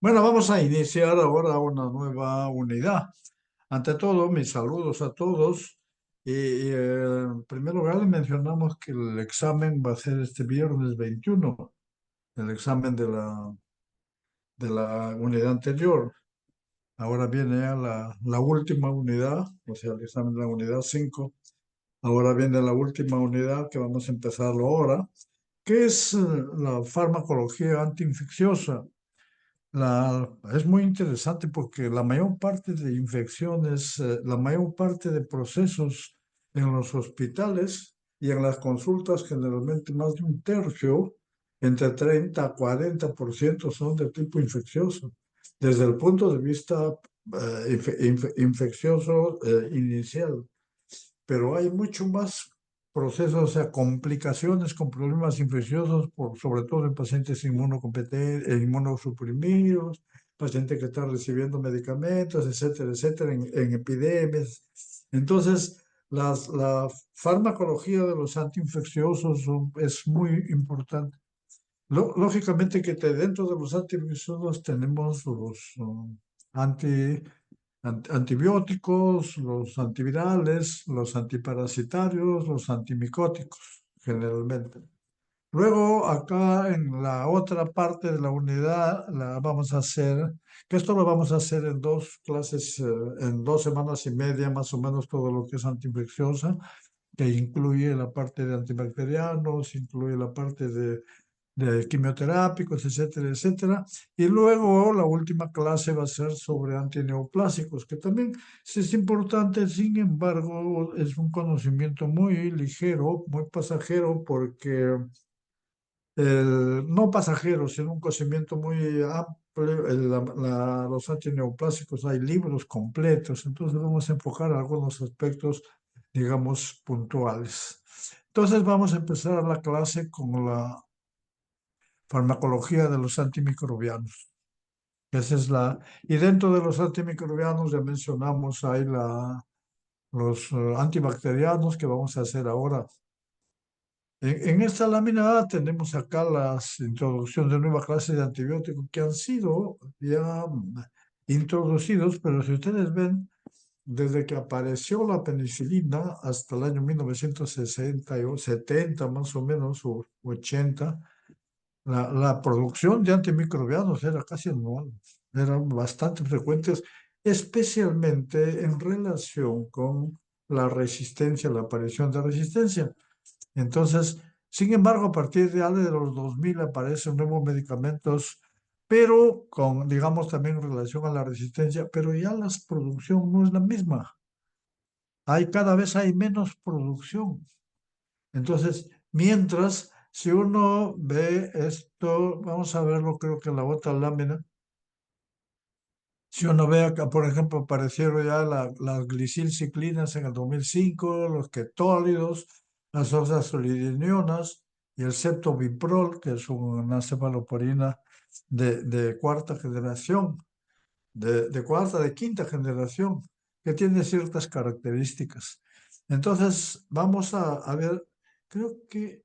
Bueno, vamos a iniciar ahora una nueva unidad. Ante todo, mis saludos a todos. En primer lugar, le mencionamos que el examen va a ser este viernes 21, el examen de la unidad anterior. Ahora viene ya la última unidad, o sea, el examen de la unidad 5. Ahora viene la última unidad que vamos a empezarlo ahora, que es la farmacología antiinfecciosa. Es muy interesante porque la mayor parte de infecciones, la mayor parte de procesos en los hospitales y en las consultas, generalmente más de un tercio, entre 30 a 40% son de tipo infeccioso. Desde el punto de vista infeccioso inicial, pero hay mucho más procesos, o sea, complicaciones con problemas infecciosos, sobre todo en pacientes inmunosuprimidos, pacientes que están recibiendo medicamentos, etcétera, etcétera, en epidemias. Entonces, la farmacología de los antiinfecciosos es muy importante. Lógicamente que dentro de los antiinfecciosos tenemos los anti antibióticos, los antivirales, los antiparasitarios, los antimicóticos, generalmente. Luego, acá en la otra parte de la unidad, la vamos a hacer, que esto lo vamos a hacer en dos clases, en 2 semanas y media, más o menos todo lo que es antiinfecciosa, que incluye la parte de antibacterianos, incluye la parte de quimioterápicos, etcétera, etcétera. Y luego la última clase va a ser sobre antineoplásicos, que también sí es importante, sin embargo, es un conocimiento muy ligero, muy pasajero, porque no pasajero, sino un conocimiento muy amplio. Los antineoplásicos hay libros completos, entonces vamos a enfocar algunos aspectos, digamos, puntuales. Entonces vamos a empezar la clase con la farmacología de los antimicrobianos. Esa es y dentro de los antimicrobianos ya mencionamos ahí los antibacterianos que vamos a hacer ahora. En esta lámina A tenemos acá las introducciones de nueva clase de antibióticos que han sido ya introducidos, pero si ustedes ven, desde que apareció la penicilina hasta el año 1960 o 70 más o menos, o 80, la producción de antimicrobianos era casi anual, eran bastante frecuentes, especialmente en relación con la resistencia, la aparición de resistencia. Entonces, sin embargo, a partir de los 2000 aparecen nuevos medicamentos, pero con, digamos, también en relación a la resistencia, pero ya la producción no es la misma. Cada vez hay menos producción. Entonces, mientras, si uno ve esto, vamos a verlo, creo que en la otra lámina, si uno ve acá, por ejemplo, aparecieron ya las glicilciclinas en el 2005, los ketólidos, las oxazolidinionas y el ceftobiprol, que es una cefalosporina de cuarta generación, de quinta generación, que tiene ciertas características. Entonces, vamos a ver, creo que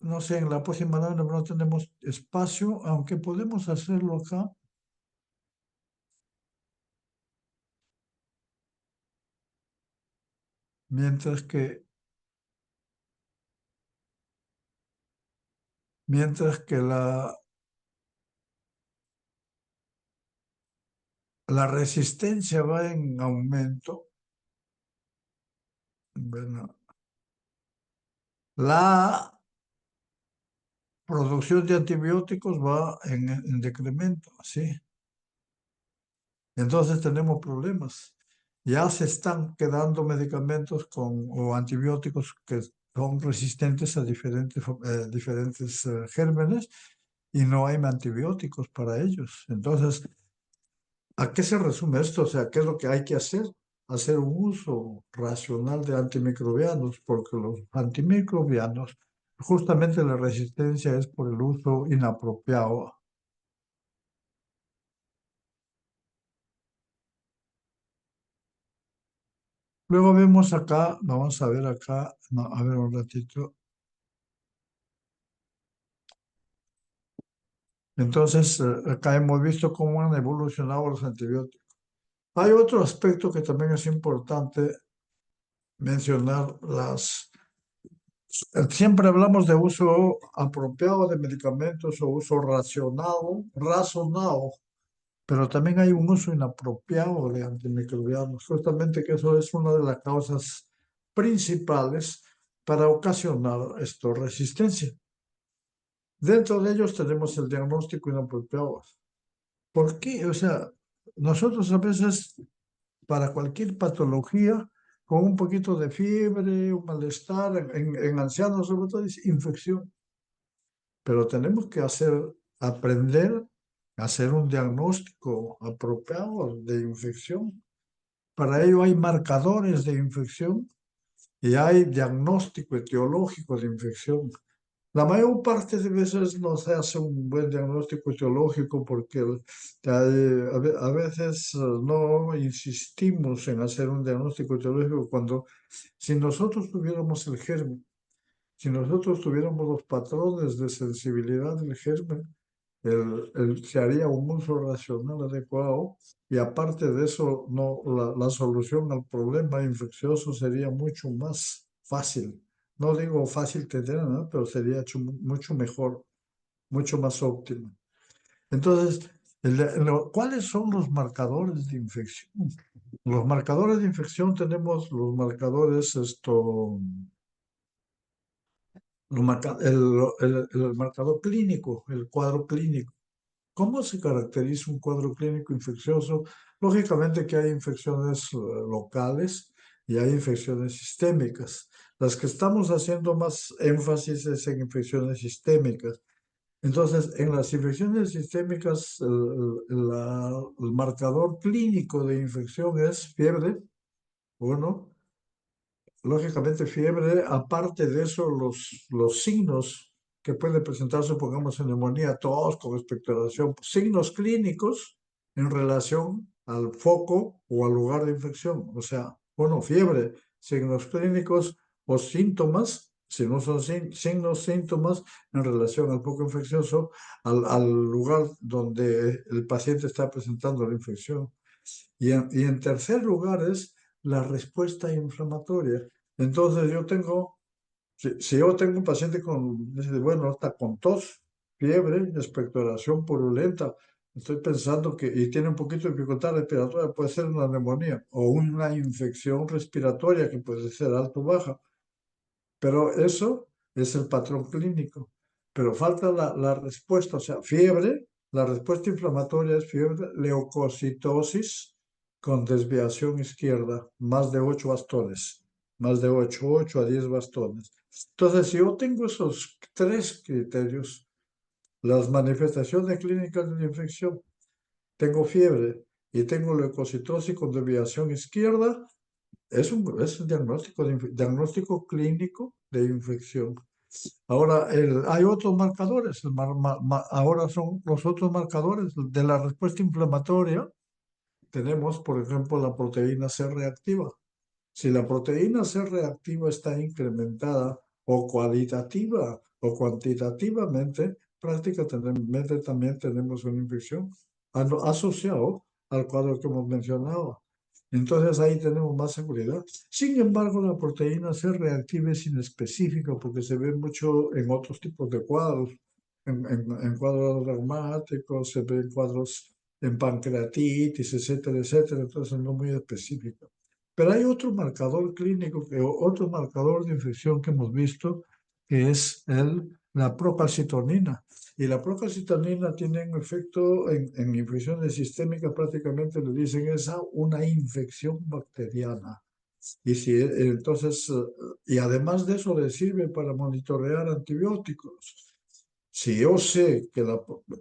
no sé, en la próxima no tenemos espacio, aunque podemos hacerlo acá, mientras que, mientras que la resistencia va en aumento. Bueno, la producción de antibióticos va en decremento, ¿sí? Entonces tenemos problemas. Ya se están quedando medicamentos o antibióticos que son resistentes a diferentes gérmenes y no hay antibióticos para ellos. Entonces, ¿a qué se resume esto? O sea, ¿qué es lo que hay que hacer? Hacer un uso racional de antimicrobianos, porque los antimicrobianos, justamente la resistencia es por el uso inapropiado. Luego vemos acá, vamos a ver acá, no, a ver un ratito. Entonces, acá hemos visto cómo han evolucionado los antibióticos. Hay otro aspecto que también es importante mencionar. Siempre hablamos de uso apropiado de medicamentos o uso razonado, pero también hay un uso inapropiado de antimicrobianos, justamente que eso es una de las causas principales para ocasionar esto, resistencia. Dentro de ellos tenemos el diagnóstico inapropiado. ¿Por qué? O sea, nosotros a veces, para cualquier patología, con un poquito de fiebre, un malestar, en ancianos sobre todo, es infección. Pero tenemos que aprender a hacer un diagnóstico apropiado de infección. Para ello hay marcadores de infección y hay diagnóstico etiológico de infección. La mayor parte de veces no se hace un buen diagnóstico etiológico porque a veces no insistimos en hacer un diagnóstico etiológico cuando si nosotros tuviéramos el germen, si nosotros tuviéramos los patrones de sensibilidad del germen, se haría un uso racional adecuado y aparte de eso, no, la solución al problema infeccioso sería mucho más fácil. No digo fácil tener, ¿no? Pero sería mucho mejor, mucho más óptimo. Entonces, ¿cuáles son los marcadores de infección? Los marcadores de infección tenemos los marcadores, el marcador clínico, el cuadro clínico. ¿Cómo se caracteriza un cuadro clínico infeccioso? Lógicamente que hay infecciones locales y hay infecciones sistémicas. Las que estamos haciendo más énfasis es en infecciones sistémicas. Entonces, en las infecciones sistémicas, el marcador clínico de infección es fiebre, uno, lógicamente fiebre, aparte de eso, los signos que puede presentar, supongamos, en neumonía, tos con expectoración, signos clínicos en relación al foco o al lugar de infección. O sea, bueno, fiebre, signos clínicos o síntomas, si no son signos, síntomas en relación al foco infeccioso, al lugar donde el paciente está presentando la infección. Y en tercer lugar es la respuesta inflamatoria. Entonces si yo tengo un paciente bueno, está con tos, fiebre, expectoración purulenta, estoy pensando y tiene un poquito de dificultad respiratoria, puede ser una neumonía o una infección respiratoria que puede ser alto o baja. Pero eso es el patrón clínico. Pero falta la respuesta, o sea, fiebre, la respuesta inflamatoria es fiebre, leucocitosis con desviación izquierda, más de 8 bastones, más de 8 a 10 bastones. Entonces, si yo tengo esos tres criterios, las manifestaciones clínicas de la infección, tengo fiebre y tengo leucocitosis con desviación izquierda, es un diagnóstico clínico de infección. Ahora, hay otros marcadores. Ahora son los otros marcadores de la respuesta inflamatoria. Tenemos, por ejemplo, la proteína C reactiva. Si la proteína C reactiva está incrementada o cualitativa o cuantitativamente, prácticamente también tenemos una infección asociado al cuadro que hemos mencionado. Entonces ahí tenemos más seguridad. Sin embargo, la proteína C reactiva es inespecífica porque se ve mucho en otros tipos de cuadros, en cuadros reumáticos, se ve en cuadros en pancreatitis, etcétera, etcétera. Entonces no muy específica. Pero hay otro marcador clínico, otro marcador de infección que hemos visto, que es la procalcitonina. Y la procalcitonina tiene un efecto en infecciones sistémicas, prácticamente le dicen esa una infección bacteriana. Y si entonces, y además de eso le sirve para monitorear antibióticos. Si yo sé que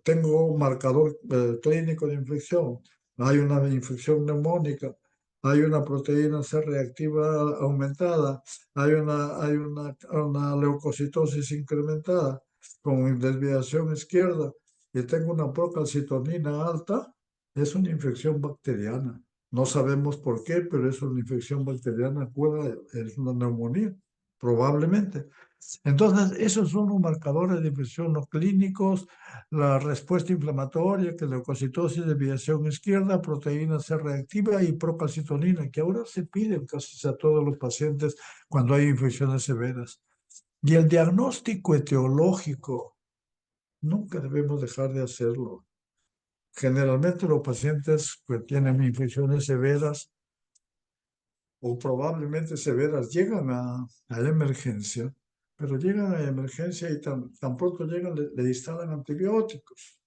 tengo un marcador clínico de infección, hay una infección neumónica, hay una proteína C reactiva aumentada, hay una leucocitosis incrementada con desviación izquierda y tengo una procalcitonina alta, es una infección bacteriana. No sabemos por qué, pero es una infección bacteriana, es una neumonía. probablemente. Entonces, esos son los marcadores de infección no clínicos, la respuesta inflamatoria, que es leucocitosis, desviación izquierda, proteína C reactiva y procalcitonina, que ahora se piden casi a todos los pacientes cuando hay infecciones severas. Y el diagnóstico etiológico, nunca debemos dejar de hacerlo. Generalmente los pacientes que tienen infecciones severas o probablemente severas llegan a emergencia, pero llegan a emergencia y tan pronto llegan le instalan antibióticos.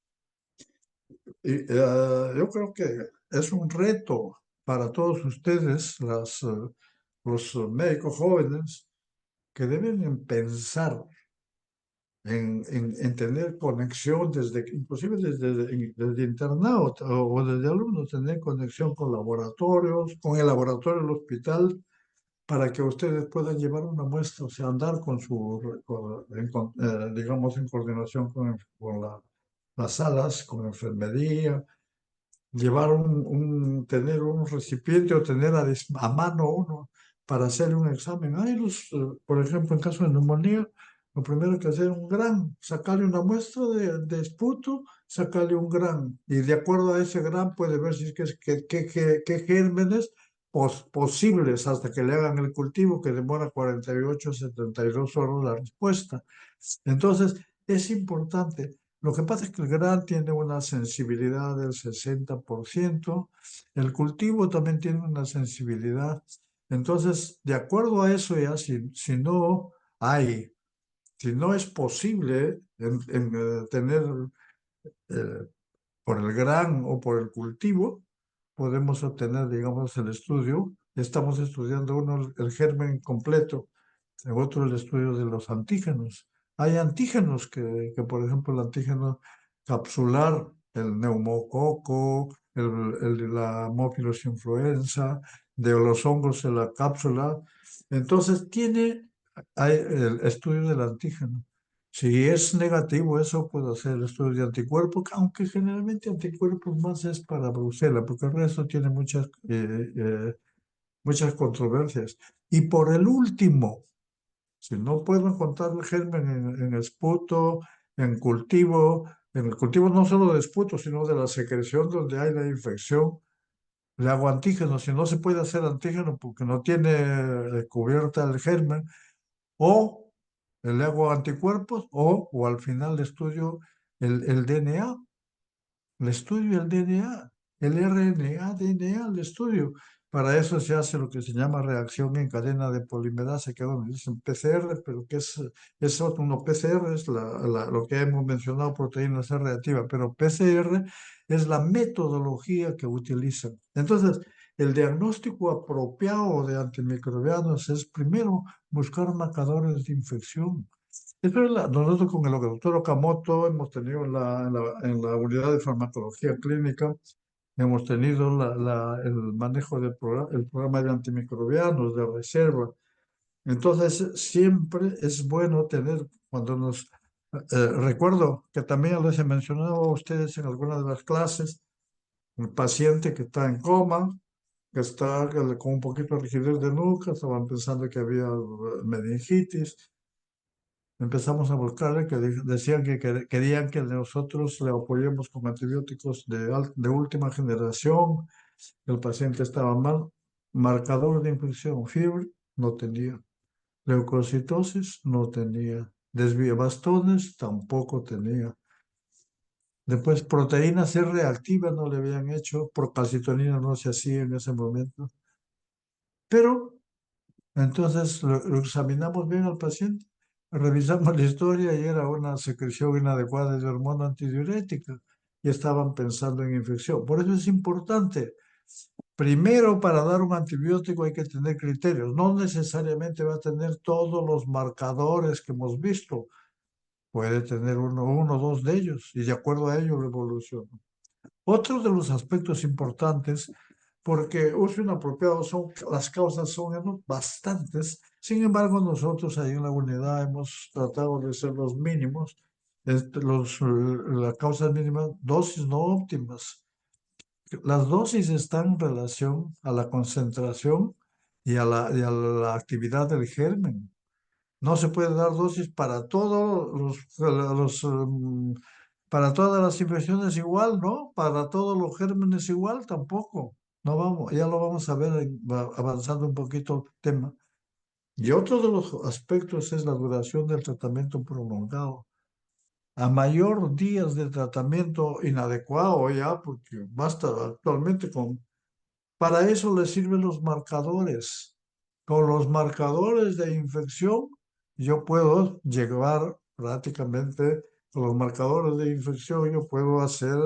Y, yo creo que es un reto para todos ustedes, los médicos jóvenes, que deben pensar en tener conexión inclusive desde internado o desde alumnos, tener conexión con laboratorios, con el laboratorio del hospital, para que ustedes puedan llevar una muestra, o sea, andar digamos, en coordinación con las salas, con enfermería, llevar tener un recipiente o tener a mano uno para hacer un examen. Por ejemplo, en caso de neumonía, lo primero que hacer es un gran, sacarle una muestra de esputo, sacarle un gran, y de acuerdo a ese gran puede ver si es qué gérmenes posibles hasta que le hagan el cultivo, que demora 48 a 72 horas la respuesta. Entonces, es importante. Lo que pasa es que el gran tiene una sensibilidad del 60%, el cultivo también tiene una sensibilidad. Entonces, de acuerdo a eso, ya si no es posible tener eh, por el gran o por el cultivo, podemos obtener, digamos, el estudio. Estamos estudiando uno el germen completo, el otro el estudio de los antígenos. Hay antígenos por ejemplo, el antígeno capsular, el neumococo, la Haemophilus influenza, de los hongos en la cápsula. Entonces, hay el estudio del antígeno. Si es negativo, eso puede hacer el estudio de anticuerpos, aunque generalmente anticuerpos más es para Bruselas, porque el resto tiene muchas controversias. Y por el último, si no puedo encontrar el germen en esputo, en el cultivo no solo de esputo, sino de la secreción donde hay la infección, le hago antígeno. Si no se puede hacer antígeno porque no tiene cubierta el germen, o le hago anticuerpos, o al final estudio el DNA. Le estudio el DNA, el RNA, DNA, el estudio. Para eso se hace lo que se llama reacción en cadena de polimerasa, que ahora dicen PCR, pero que es otro. Uno PCR es lo que hemos mencionado, proteína C reactiva, pero PCR es la metodología que utilizan. Entonces, el diagnóstico apropiado de antimicrobianos es primero buscar marcadores de infección. Nosotros con el doctor Okamoto hemos tenido en la unidad de farmacología clínica, hemos tenido el manejo el programa de antimicrobianos de reserva. Entonces, siempre es bueno tener, recuerdo que también les he mencionado a ustedes en algunas de las clases, un paciente que está en coma, que está con un poquito de rigidez de nuca, estaban pensando que había meningitis. Empezamos a buscarle, decían que querían que nosotros le apoyemos con antibióticos de última generación. El paciente estaba mal. Marcador de infección, fiebre, no tenía. Leucocitosis, no tenía. Desviebastones, tampoco tenía. Después, proteína C reactiva no le habían hecho. Procalcitonina no se hacía en ese momento. Pero entonces lo examinamos bien al paciente, revisamos la historia y era una secreción inadecuada de hormona antidiurética y estaban pensando en infección. Por eso es importante, primero para dar un antibiótico hay que tener criterios, no necesariamente va a tener todos los marcadores que hemos visto, puede tener uno o dos de ellos y de acuerdo a ello evoluciona. Otro de los aspectos importantes, porque uso inapropiado las causas son bastantes, sin embargo nosotros ahí en la unidad hemos tratado de ser los mínimos, las causas mínimas, dosis no óptimas. Las dosis están en relación a la concentración y a la actividad del germen. No se puede dar dosis para todos para todas las infecciones igual, ¿no? Para todos los gérmenes igual tampoco. No vamos, ya lo vamos a ver avanzando un poquito el tema. Y otro de los aspectos es la duración del tratamiento prolongado. A mayor días de tratamiento inadecuado ya, porque basta actualmente con para eso les sirven los marcadores. Con los marcadores de infección, yo puedo llevar prácticamente, con los marcadores de infección, yo puedo hacer,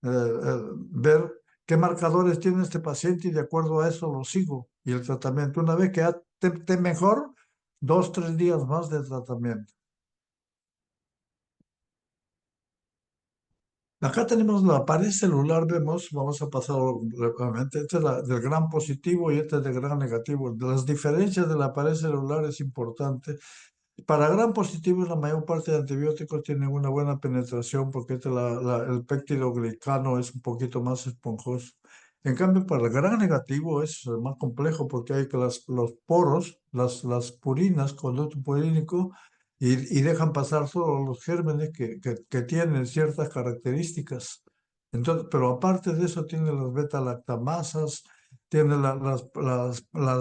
ver qué marcadores tiene este paciente y de acuerdo a eso lo sigo. Y el tratamiento, una vez que ya te mejor, 2, 3 días más de tratamiento. Acá tenemos la pared celular, vemos, vamos a pasar rápidamente, este es del gran positivo y este es del gran negativo. De las diferencias de la pared celular es importante. Para gran positivo, la mayor parte de antibióticos tienen una buena penetración porque el péptidoglicano es un poquito más esponjoso. En cambio, para el gran negativo es más complejo porque hay que los poros, las purinas, conducto purínico, y dejan pasar solo los gérmenes que tienen ciertas características. Entonces, pero aparte de eso, tiene las beta-lactamasas, tiene las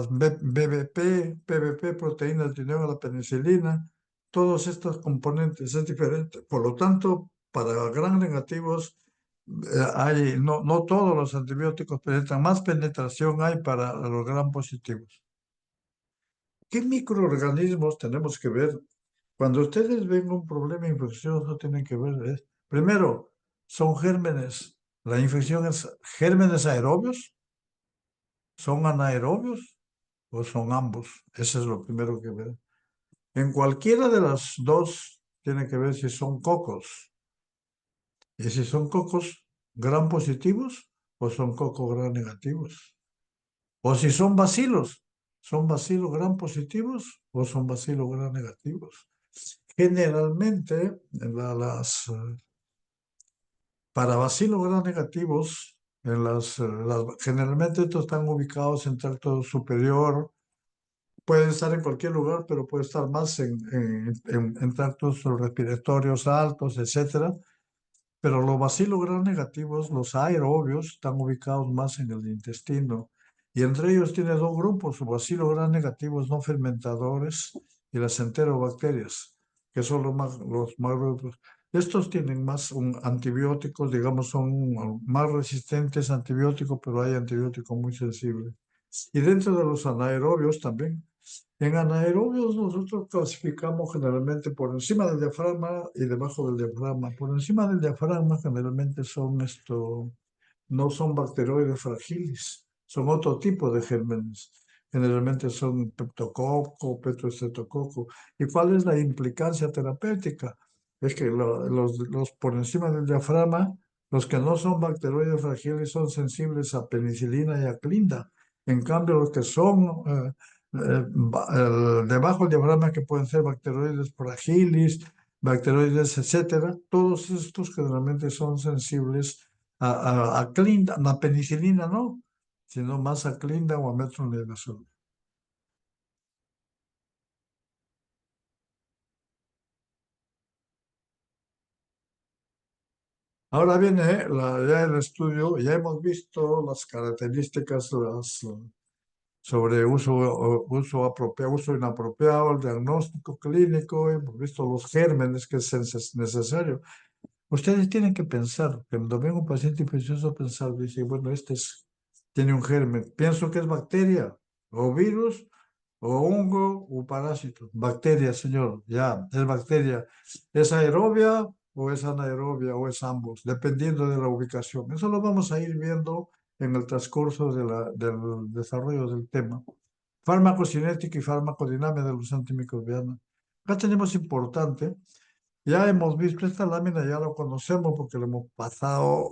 BBP, PBP, proteínas de la penicilina, todos estos componentes es diferente. Por lo tanto, para gran negativos, no todos los antibióticos penetran, más penetración hay para los gran positivos. ¿Qué microorganismos tenemos que ver? Cuando ustedes ven un problema infeccioso, tienen que ver, primero, son gérmenes. La infección es gérmenes aerobios, son anaerobios o son ambos. Eso es lo primero que ver. En cualquiera de las dos, tiene que ver si son cocos. Y si son cocos gran positivos o son cocos gran negativos. O si son bacilos gran positivos o son bacilos gran negativos. Generalmente, para bacilos gram negativos, generalmente estos están ubicados en tracto superior, pueden estar en cualquier lugar, pero puede estar más en tractos respiratorios altos, etcétera. Pero los bacilos gram negativos, los aerobios, están ubicados más en el intestino. Y entre ellos tiene dos grupos, los bacilos gram negativos no fermentadores y las enterobacterias, que son los más grupos. Estos tienen más antibióticos, digamos, son más resistentes a antibióticos, pero hay antibióticos muy sensibles. Y dentro de los anaerobios también. En anaerobios nosotros clasificamos generalmente por encima del diafragma y debajo del diafragma. Por encima del diafragma generalmente no son bacteroides fragiles, son otro tipo de gérmenes. Generalmente son peptococo, petroestreptococo. ¿Y cuál es la implicancia terapéutica? Es que los por encima del diafragma, los que no son bacteroides fragiles son sensibles a penicilina y a clinda. En cambio, los que son debajo del diafragma, que pueden ser bacteroides fragilis, bacteroides, etcétera, todos estos generalmente son sensibles a Clinda, la penicilina no, sino más a Clinda o a metronidazol. Ahora viene ya el estudio, ya hemos visto las características sobre uso apropiado, uso inapropiado, el diagnóstico clínico, hemos visto los gérmenes que es necesario. Ustedes tienen que pensar, cuando ven un paciente infeccioso, pensar, dice, bueno, tiene un germen, pienso que es bacteria o virus o hongo o parásito. Bacteria, señor, ya, es bacteria. ¿Es aerobia o es anaerobia o es ambos? Dependiendo de la ubicación. Eso lo vamos a ir viendo en el transcurso del desarrollo del tema. Farmacocinética y farmacodinámica de los antimicrobianos. Acá tenemos importante, ya hemos visto esta lámina, ya lo conocemos porque lo hemos pasado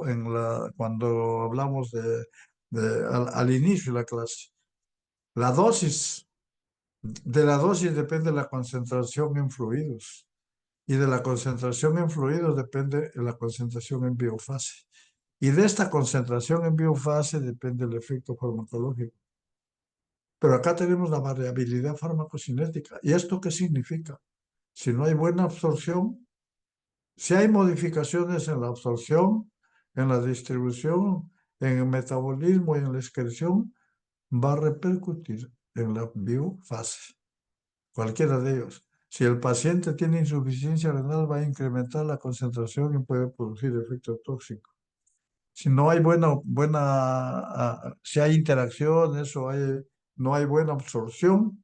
cuando hablamos al inicio de la clase. La dosis. De la dosis depende la concentración en fluidos y de la concentración en fluidos depende la concentración en biofase. Y de esta concentración en biofase depende el efecto farmacológico. Pero acá tenemos la variabilidad farmacocinética. ¿Y esto qué significa? Si no hay buena absorción, si hay modificaciones en la absorción, en la distribución, en el metabolismo y en la excreción, va a repercutir en la biofase, cualquiera de ellos. Si el paciente tiene insuficiencia renal, va a incrementar la concentración y puede producir efecto tóxico. Si no hay si hay interacciones o no hay buena absorción,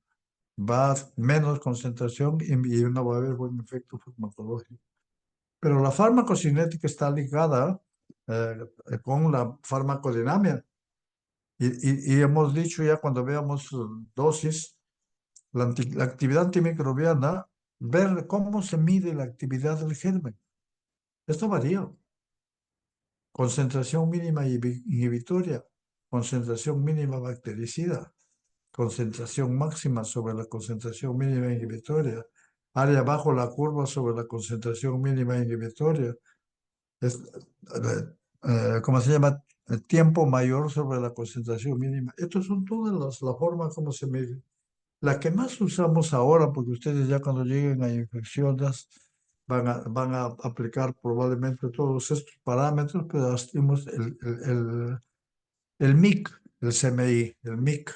va a haber menos concentración y no va a haber buen efecto farmacológico. Pero la farmacocinética está ligada con la farmacodinámica. Y hemos dicho ya cuando veamos dosis, la actividad antimicrobiana, ver cómo se mide la actividad del germen. Esto varía. Concentración mínima inhibitoria, concentración mínima bactericida, concentración máxima sobre la concentración mínima inhibitoria, área bajo la curva sobre la concentración mínima inhibitoria, es, ¿cómo se llama? El tiempo mayor sobre la concentración mínima. Estas son todas la forma como se mide. La que más usamos ahora, porque ustedes ya cuando lleguen a infecciones van a aplicar probablemente todos estos parámetros, pero hacemos el MIC, el CMI, el MIC,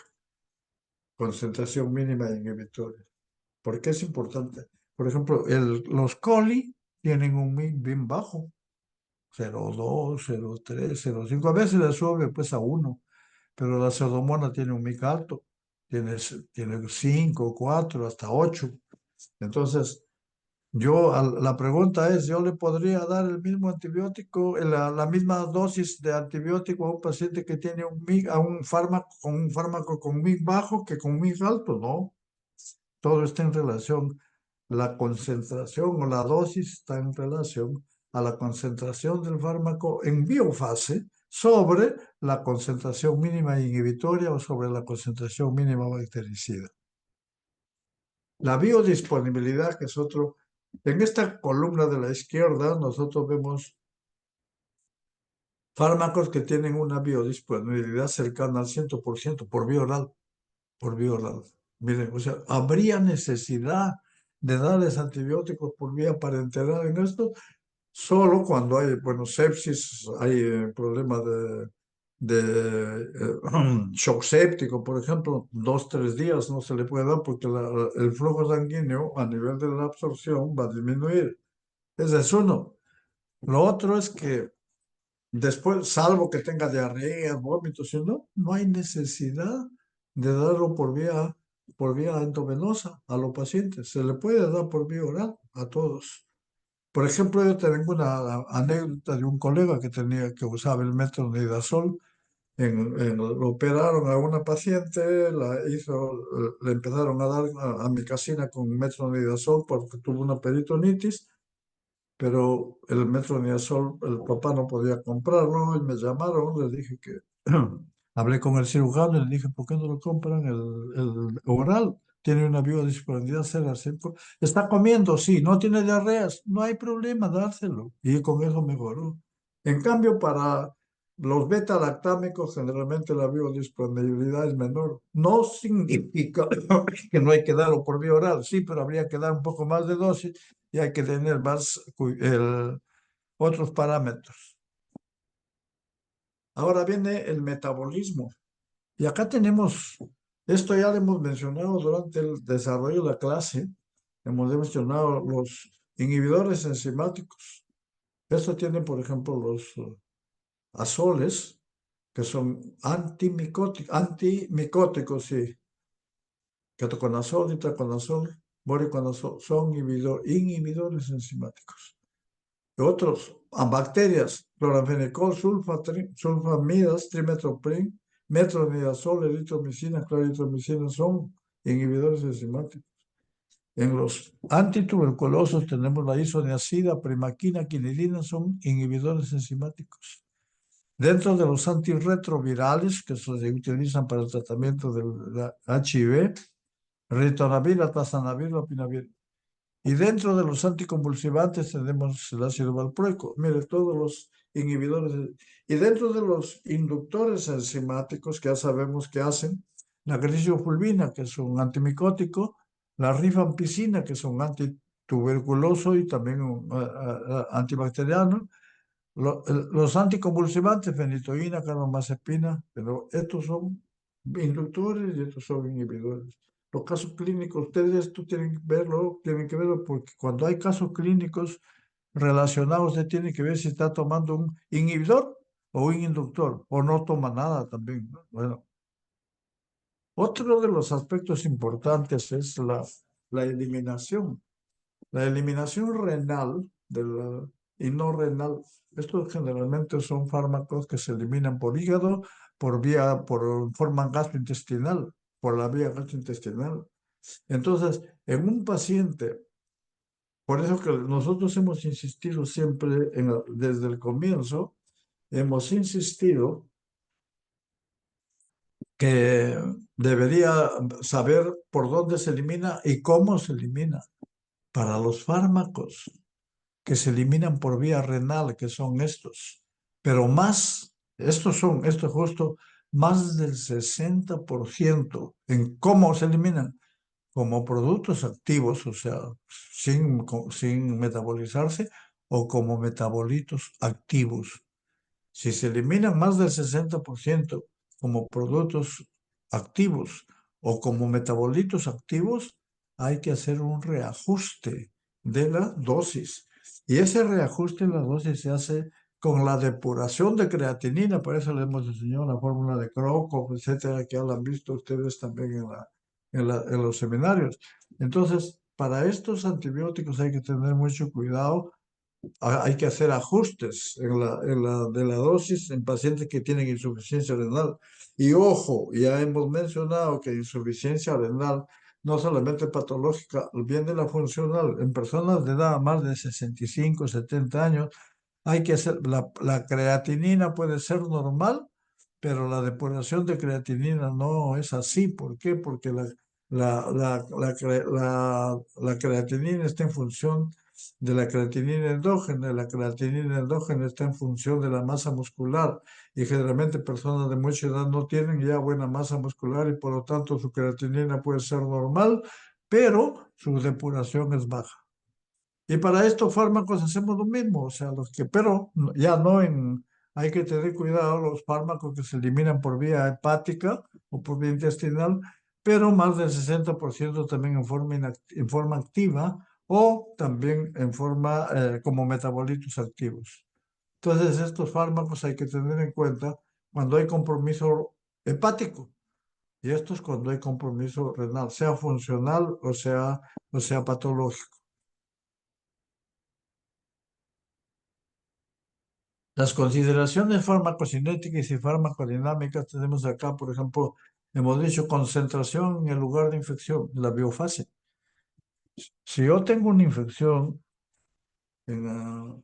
concentración mínima inhibitoria. ¿Por qué es importante? Por ejemplo, los coli tienen un MIC bien bajo, 0,2, 0,3, 0,5. A veces le sube pues a 1, pero la pseudomonas tiene un MIC alto, tiene 5, 4, hasta 8. Entonces, la pregunta es, ¿yo le podría dar el mismo antibiótico, la misma dosis de antibiótico a un paciente que tiene un MIC, a un fármaco con MIC bajo que con MIC alto? No, todo está en relación. La concentración o la dosis está en relación a la concentración del fármaco en biofase sobre la concentración mínima inhibitoria o sobre la concentración mínima bactericida. La biodisponibilidad, que es otro. En esta columna de la izquierda, nosotros vemos fármacos que tienen una biodisponibilidad cercana al 100% por vía oral, por vía oral. Miren, o sea, ¿habría necesidad de darles antibióticos por vía parenteral en esto? Solo cuando hay, bueno, sepsis, hay problemas de shock séptico, por ejemplo, 2, 3 días no se le puede dar porque el flujo sanguíneo a nivel de la absorción va a disminuir. Ese es uno. Lo otro es que después, salvo que tenga diarrea, vómitos, si no, no hay necesidad de darlo por vía endovenosa a los pacientes. Se le puede dar por vía oral a todos. Por ejemplo, yo tengo una anécdota de un colega que usaba el metronidazol. Lo operaron a una paciente, le empezaron a dar amikacina con metronidazol porque tuvo una peritonitis, pero el metronidazol, el papá no podía comprarlo y me llamaron, les dije que hablé con el cirujano y le dije, ¿por qué no lo compran el oral? Tiene una biodisponibilidad 0 a 5. Está comiendo, sí, no tiene diarreas, no hay problema, dárselo. Y con eso mejoró. En cambio, para los beta-lactámicos, generalmente la biodisponibilidad es menor. No significa que no hay que darlo por vía oral, sí, pero habría que dar un poco más de dosis y hay que tener más otros parámetros. Ahora viene el metabolismo. Y acá tenemos, esto ya lo hemos mencionado durante el desarrollo de la clase, hemos mencionado los inhibidores enzimáticos. Esto tiene, por ejemplo, los azoles, que son antimicóticos, sí, ketoconazol, itraconazol, voriconazol, son inhibidores enzimáticos. Otros, bacterias, cloranfenicol, sulfamidas, trimetoprim, metronidazol, eritromicina, claritromicina son inhibidores enzimáticos. En los antituberculosos tenemos la isoniazida, primaquina, quinidina, son inhibidores enzimáticos. Dentro de los antirretrovirales que se utilizan para el tratamiento del HIV, ritonavir, atazanavir, lopinavir. Y dentro de los anticonvulsivantes tenemos el ácido valproico. Mire, todos los inhibidores. Y dentro de los inductores enzimáticos, que ya sabemos qué hacen, la gliciofulvina, que es un antimicótico, la rifampicina, que es un antituberculoso y también un antibacteriano, los anticonvulsivantes, fenitoína, carbamazepina, pero estos son inductores y estos son inhibidores. Los casos clínicos, ustedes esto tienen que verlo porque cuando hay casos clínicos relacionados, usted tiene que ver si está tomando un inhibidor o un inductor, o no toma nada también, ¿no? Bueno, otro de los aspectos importantes es la eliminación. La eliminación renal y no renal, estos generalmente son fármacos que se eliminan por hígado, por forma gastrointestinal, por la vía gastrointestinal. Entonces, en un paciente, por eso que nosotros hemos insistido siempre, desde el comienzo, hemos insistido que debería saber por dónde se elimina y cómo se elimina. Para los fármacos que se eliminan por vía renal, que son estos, pero estos justo, más del 60% en cómo se eliminan, como productos activos, o sea, sin metabolizarse, o como metabolitos activos. Si se eliminan más del 60% como productos activos o como metabolitos activos, hay que hacer un reajuste de la dosis. Y ese reajuste en la dosis se hace con la depuración de creatinina. Por eso les hemos enseñado la fórmula de Crocop, etcétera, que ya la han visto ustedes también en los seminarios. Entonces, para estos antibióticos hay que tener mucho cuidado. Hay que hacer ajustes de la dosis en pacientes que tienen insuficiencia renal. Y ojo, ya hemos mencionado que insuficiencia renal no solamente patológica, viene la funcional. En personas de edad más de 65, 70 años, hay que hacer, la creatinina puede ser normal, pero la depuración de creatinina no es así. ¿Por qué? Porque la creatinina está en función de la creatinina endógena. La creatinina endógena está en función de la masa muscular y generalmente personas de mucha edad no tienen ya buena masa muscular y por lo tanto su creatinina puede ser normal, pero su depuración es baja. Y para estos fármacos hacemos lo mismo, o sea, pero ya no hay que tener cuidado los fármacos que se eliminan por vía hepática o por vía intestinal, pero más del 60% también en forma activa o también en forma como metabolitos activos. Entonces, estos fármacos hay que tener en cuenta cuando hay compromiso hepático y estos cuando hay compromiso renal, sea funcional o sea patológico. Las consideraciones farmacocinéticas y farmacodinámicas tenemos acá, por ejemplo, hemos dicho concentración en el lugar de infección, la biofase. Si yo tengo una infección en,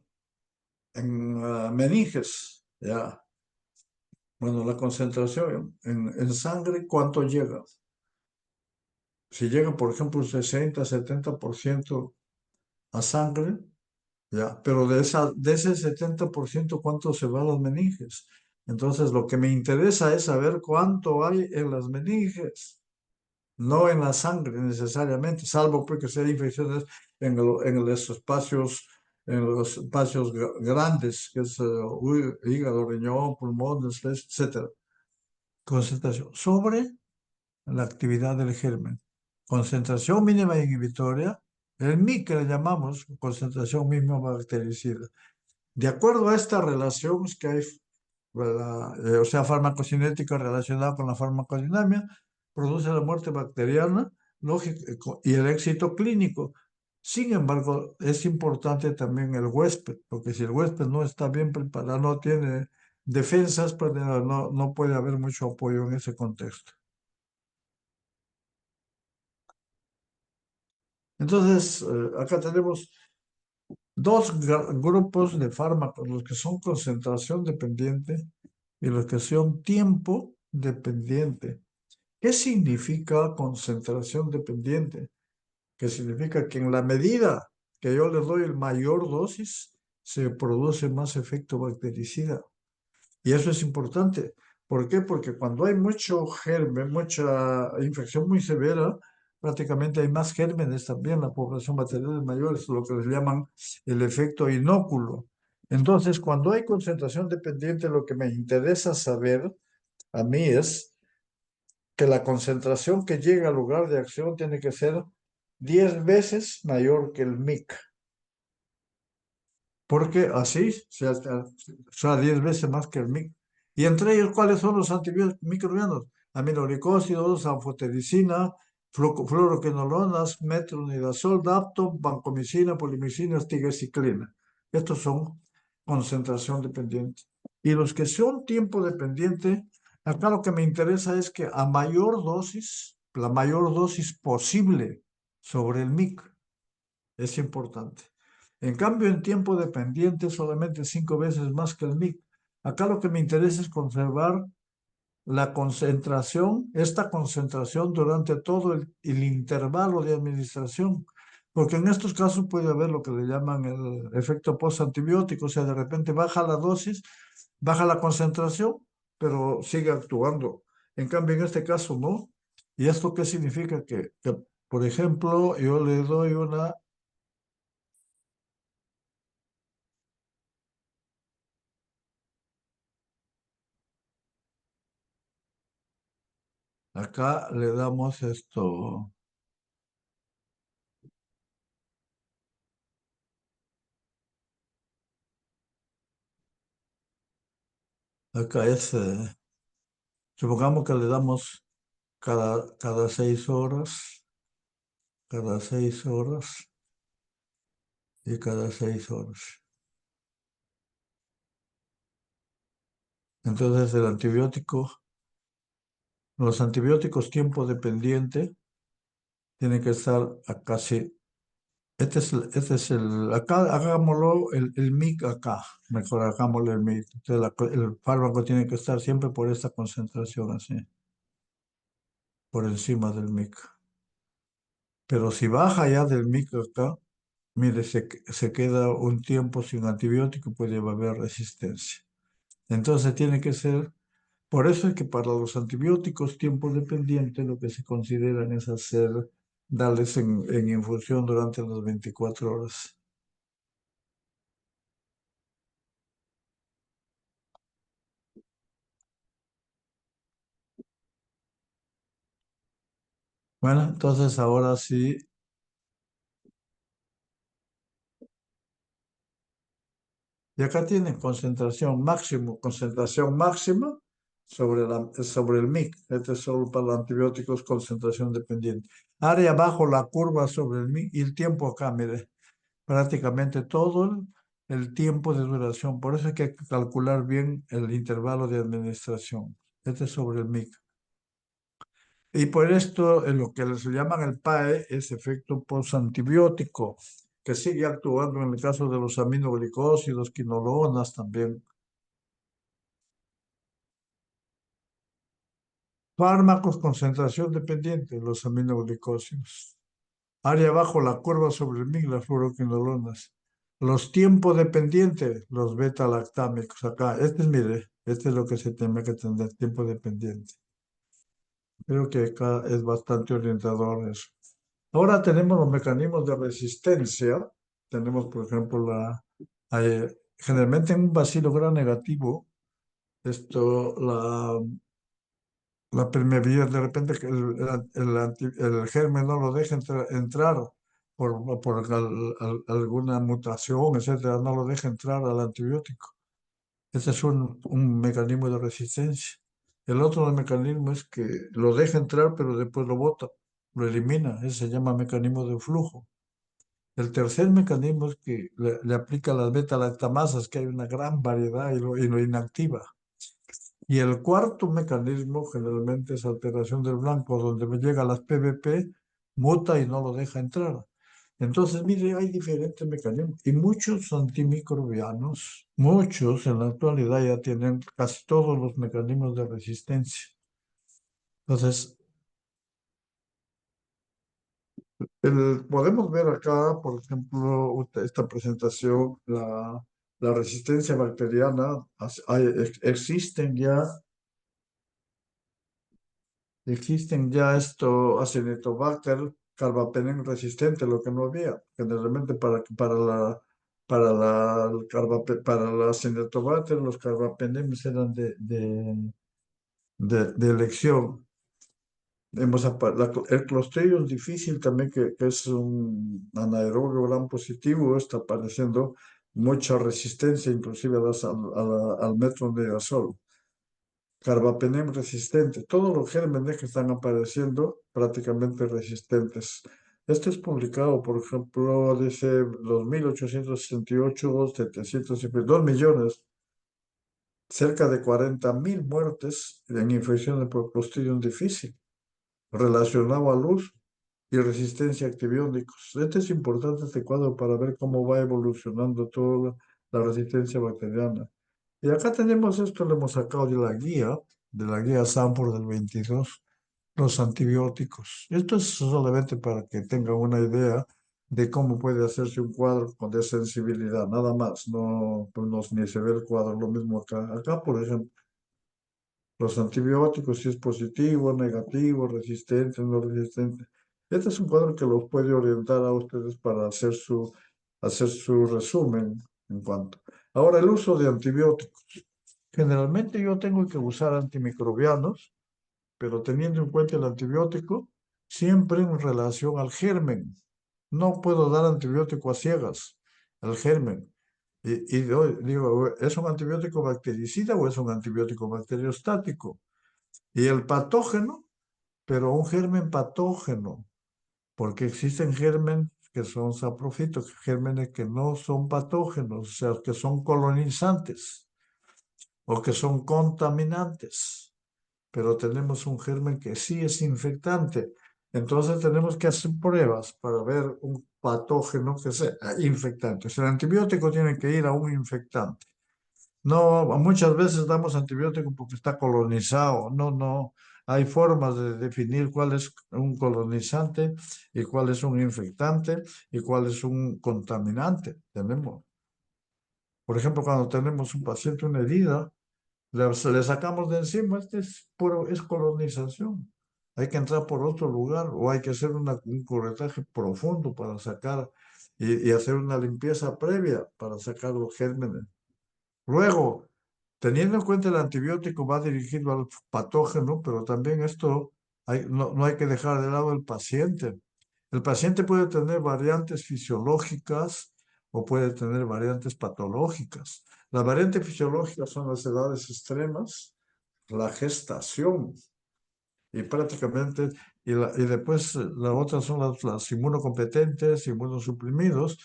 meninges, ya, bueno, la concentración en sangre, ¿cuánto llega? Si llega, por ejemplo, un 60, 70% a sangre, ya, pero de ese 70%, ¿cuánto se va a las meninges? Entonces, lo que me interesa es saber cuánto hay en las meninges, no en la sangre necesariamente, salvo porque sea infecciones en los espacios grandes, que es hígado, riñón, pulmones, etcétera. Concentración sobre la actividad del germen. Concentración mínima inhibitoria, el MI que le llamamos concentración mínima bactericida. De acuerdo a esta relación que hay, o sea, farmacocinética relacionada con la farmacodinamia, produce la muerte bacteriana lógico, y el éxito clínico. Sin embargo, es importante también el huésped, porque si el huésped no está bien preparado, no tiene defensas, pues no puede haber mucho apoyo en ese contexto. Entonces, acá tenemos dos grupos de fármacos, los que son concentración dependiente y los que son tiempo dependiente. ¿Qué significa concentración dependiente? Que significa que en la medida que yo le doy el mayor dosis, se produce más efecto bactericida. Y eso es importante, ¿Por qué? Porque cuando hay mucho germen, mucha infección muy severa, prácticamente hay más gérmenes también, la población material es mayor, es lo que les llaman el efecto inóculo. Entonces, cuando hay concentración dependiente, lo que me interesa saber a mí es que la concentración que llega al lugar de acción tiene que ser 10 veces mayor que el MIC, porque así sea 10 veces más que el MIC. Y entre ellos, ¿cuáles son los antibióticos microbianos? Aminoglicósidos, anfotericina, fluoroquinolonas, metronidazol, dapto, vancomicina, polimicina, tigecyclina. Estos son concentración dependiente. Y los que son tiempo dependiente, acá lo que me interesa es que a mayor dosis, la mayor dosis posible sobre el MIC, es importante. En cambio, en tiempo dependiente, solamente 5 veces más que el MIC. Acá lo que me interesa es conservar la concentración, esta concentración durante todo el intervalo de administración, porque en estos casos puede haber lo que le llaman el efecto postantibiótico, o sea, de repente baja la dosis, baja la concentración, pero sigue actuando. En cambio, en este caso no. ¿Y esto qué significa? Que, por ejemplo, yo le doy una, acá le damos esto, acá es, supongamos que le damos cada 6 horas, cada 6 horas y cada 6 horas. Entonces el antibiótico, los antibióticos tiempo dependiente tienen que estar a casi, acá hagámoslo el MIC acá, mejor hagámoslo el MIC. Entonces el fármaco tiene que estar siempre por esta concentración así, por encima del MIC. Pero si baja ya del MIC acá, mire, se queda un tiempo sin antibiótico, puede haber resistencia. Entonces tiene que ser, por eso es que para los antibióticos tiempo dependiente lo que se consideran es darles en infusión durante las 24 horas. Bueno, entonces ahora sí, y acá tienen concentración máxima sobre el MIC. Este es solo para los antibióticos, concentración dependiente. Área bajo la curva sobre el MIC y el tiempo acá, mire. Prácticamente todo el tiempo de duración. Por eso hay que calcular bien el intervalo de administración. Este es sobre el MIC. Y por esto, en lo que se llaman el PAE es efecto postantibiótico, que sigue actuando en el caso de los aminoglicósidos, quinolonas también. Fármacos, concentración dependiente, los aminoglicósidos. Área bajo la curva sobre el MIG, las fluoroquinolonas. Los tiempos dependientes, los beta-lactámicos. Acá, mire, este es lo que se tiene que tener, tiempo dependiente. Creo que acá es bastante orientador eso. Ahora tenemos los mecanismos de resistencia. Tenemos, por ejemplo, generalmente en un bacilo gram negativo, la permeabilidad, de repente que el germen no lo deja entrar por alguna mutación, etcétera, no lo deja entrar al antibiótico. Ese es un mecanismo de resistencia. El otro mecanismo es que lo deja entrar, pero después lo bota, lo elimina. Ese se llama mecanismo de flujo. El tercer mecanismo es que le aplica las beta-lactamasas, que hay una gran variedad y lo inactiva. Y el cuarto mecanismo generalmente es alteración del blanco, donde me llega las PBP, muta y no lo deja entrar. Entonces, mire, hay diferentes mecanismos y muchos antimicrobianos, muchos en la actualidad ya tienen casi todos los mecanismos de resistencia. Entonces, podemos ver acá, por ejemplo, esta presentación, la resistencia bacteriana. Existen ya Existen ya esto, Acinetobacter, carbapenem resistente, lo que no había. Generalmente para la Acinetobacter, los carbapenems eran de elección. El Clostridium difícil también, que es un anaerobio gran positivo, está apareciendo mucha resistencia, inclusive al metronidazol. Carbapenem resistente. Todos los gérmenes que están apareciendo prácticamente resistentes. Este es publicado, por ejemplo, dice 2.868, 2 millones, cerca de 40.000 muertes en infecciones por Clostridium difícil, relacionado al uso y resistencia a antibióticos. Este es importante, este cuadro, para ver cómo va evolucionando toda la resistencia bacteriana. Y acá tenemos esto, lo hemos sacado de la guía Sanford del 22, los antibióticos. Esto es solamente para que tengan una idea de cómo puede hacerse un cuadro con de sensibilidad, nada más. No, pues ni se ve el cuadro, lo mismo acá. Acá, por ejemplo, los antibióticos, si es positivo, negativo, resistente, no resistente. Este es un cuadro que los puede orientar a ustedes para hacer su resumen en cuanto. Ahora, el uso de antibióticos. Generalmente yo tengo que usar antimicrobianos, pero teniendo en cuenta el antibiótico, siempre en relación al germen. No puedo dar antibiótico a ciegas, al germen. Digo, ¿es un antibiótico bactericida o es un antibiótico bacteriostático? Y el patógeno, pero un germen patógeno, porque existen gérmenes que son saprofitos, gérmenes que no son patógenos, o sea, que son colonizantes o que son contaminantes, pero tenemos un germen que sí es infectante. Entonces tenemos que hacer pruebas para ver un patógeno que sea infectante. O sea, el antibiótico tiene que ir a un infectante. No, muchas veces damos antibiótico porque está colonizado. No, no. Hay formas de definir cuál es un colonizante y cuál es un infectante y cuál es un contaminante. Tenemos, por ejemplo, cuando tenemos un paciente una herida, le sacamos de encima, es colonización. Hay que entrar por otro lugar o hay que hacer un corretaje profundo para sacar y hacer una limpieza previa para sacar los gérmenes. Luego, teniendo en cuenta el antibiótico va dirigido al patógeno, pero también esto no hay que dejar de lado el paciente. El paciente puede tener variantes fisiológicas o puede tener variantes patológicas. Las variantes fisiológicas son las edades extremas, la gestación y prácticamente, y después las otras son las inmunocompetentes, inmunosuprimidos,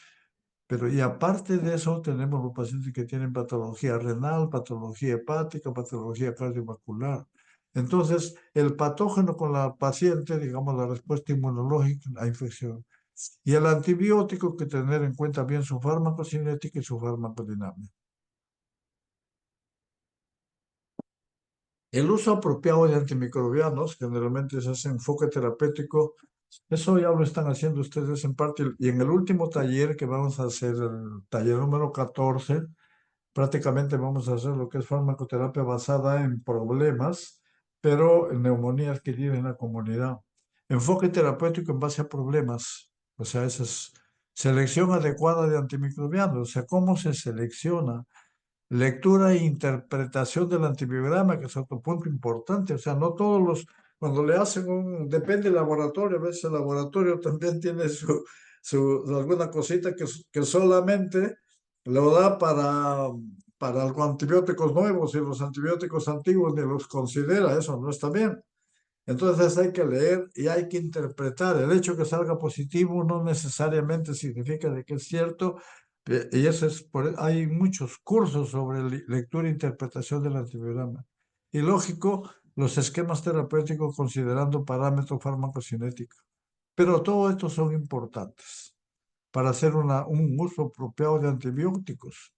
pero y aparte de eso, tenemos los pacientes que tienen patología renal, patología hepática, patología cardiovascular. Entonces, el patógeno con la paciente, digamos, la respuesta inmunológica a infección. Y el antibiótico, que tener en cuenta bien su farmacocinética y su farmacodinámica. El uso apropiado de antimicrobianos, generalmente es ese enfoque terapéutico, eso ya lo están haciendo ustedes en parte. Y en el último taller que vamos a hacer, el taller número 14, prácticamente vamos a hacer lo que es farmacoterapia basada en problemas, pero en neumonía adquirida en la comunidad. Enfoque terapéutico en base a problemas. O sea, esa es selección adecuada de antimicrobianos. O sea, ¿cómo se selecciona? Lectura e interpretación del antibiograma, que es otro punto importante. O sea, no todos cuando le hacen depende del laboratorio, a veces el laboratorio también tiene alguna cosita que solamente lo da para los antibióticos nuevos y los antibióticos antiguos ni los considera, eso no está bien. Entonces hay que leer y hay que interpretar. El hecho que salga positivo no necesariamente significa de que es cierto. Y eso hay muchos cursos sobre lectura e interpretación del antibiograma. Y lógico, los esquemas terapéuticos considerando parámetros farmacocinéticos. Pero todo esto son importantes para hacer un uso apropiado de antibióticos.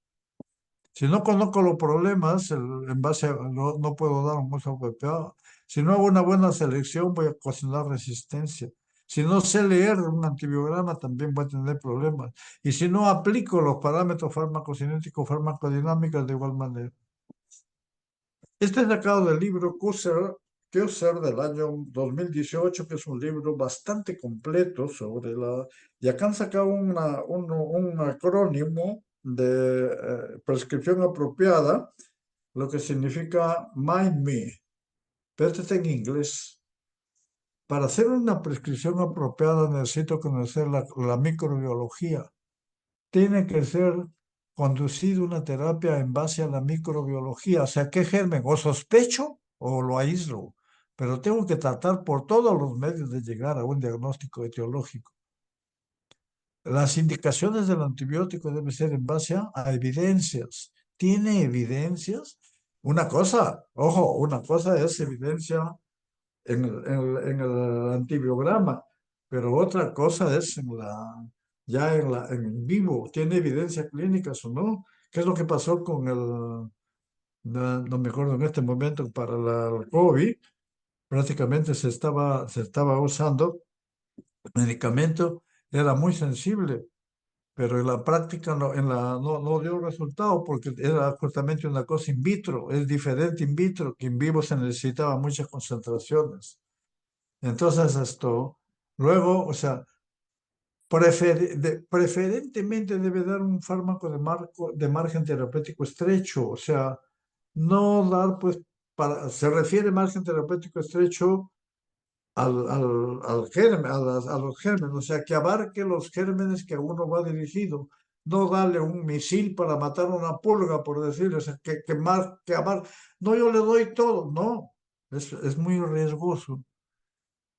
Si no conozco los problemas, en base no puedo dar un uso apropiado. Si no hago una buena selección, voy a ocasionar resistencia. Si no sé leer un antibiograma, también voy a tener problemas. Y si no aplico los parámetros farmacocinéticos, farmacodinámicos de igual manera. Este es sacado del libro Kusser, Kaiser del año 2018, que es un libro bastante completo sobre la... Y acá han sacado un acrónimo de prescripción apropiada, lo que significa Mind Me, pero este está en inglés. Para hacer una prescripción apropiada necesito conocer la microbiología. Tiene que ser conducido una terapia en base a la microbiología, o sea, qué germen, o sospecho o lo aíslo, pero tengo que tratar por todos los medios de llegar a un diagnóstico etiológico. Las indicaciones del antibiótico deben ser en base a evidencias. ¿Tiene evidencias? Una cosa, ojo, una cosa es evidencia en el antibiograma, pero otra cosa es ya en vivo, ¿tiene evidencia clínicas o no? ¿Qué es lo que pasó con no me acuerdo en este momento, para el COVID? Prácticamente se estaba usando medicamento, era muy sensible, pero en la práctica no dio resultado porque era justamente una cosa in vitro, es diferente in vitro, que en vivo se necesitaba muchas concentraciones. Entonces esto, luego, o sea, preferentemente debe dar un fármaco de margen terapéutico estrecho, o sea, no dar, pues, se refiere margen terapéutico estrecho al germen, a los gérmenes, o sea, que abarque los gérmenes que a uno va dirigido. No darle un misil para matar una pulga, por decirlo, o sea, que abarque. No, yo le doy todo, no, es muy riesgoso.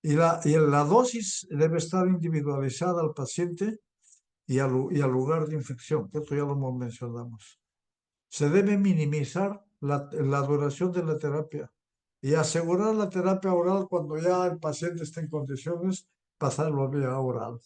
Y la dosis debe estar individualizada al paciente y al lugar de infección, que esto ya lo mencionamos. Se debe minimizar la duración de la terapia y asegurar la terapia oral cuando ya el paciente esté en condiciones, pasarlo a vía oral.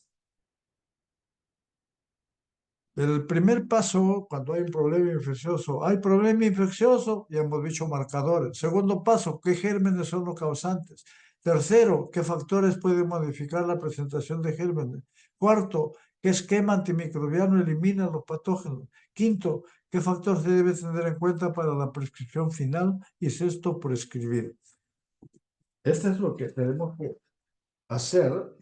El primer paso, cuando hay un problema infeccioso, hay problema infeccioso, ya hemos dicho marcadores. Segundo paso, ¿qué gérmenes son los causantes? Tercero, ¿qué factores pueden modificar la presentación de gérmenes? Cuarto, ¿qué esquema antimicrobiano elimina los patógenos? Quinto, ¿qué factor se debe tener en cuenta para la prescripción final? Y sexto, prescribir. Esto es lo que tenemos que hacer.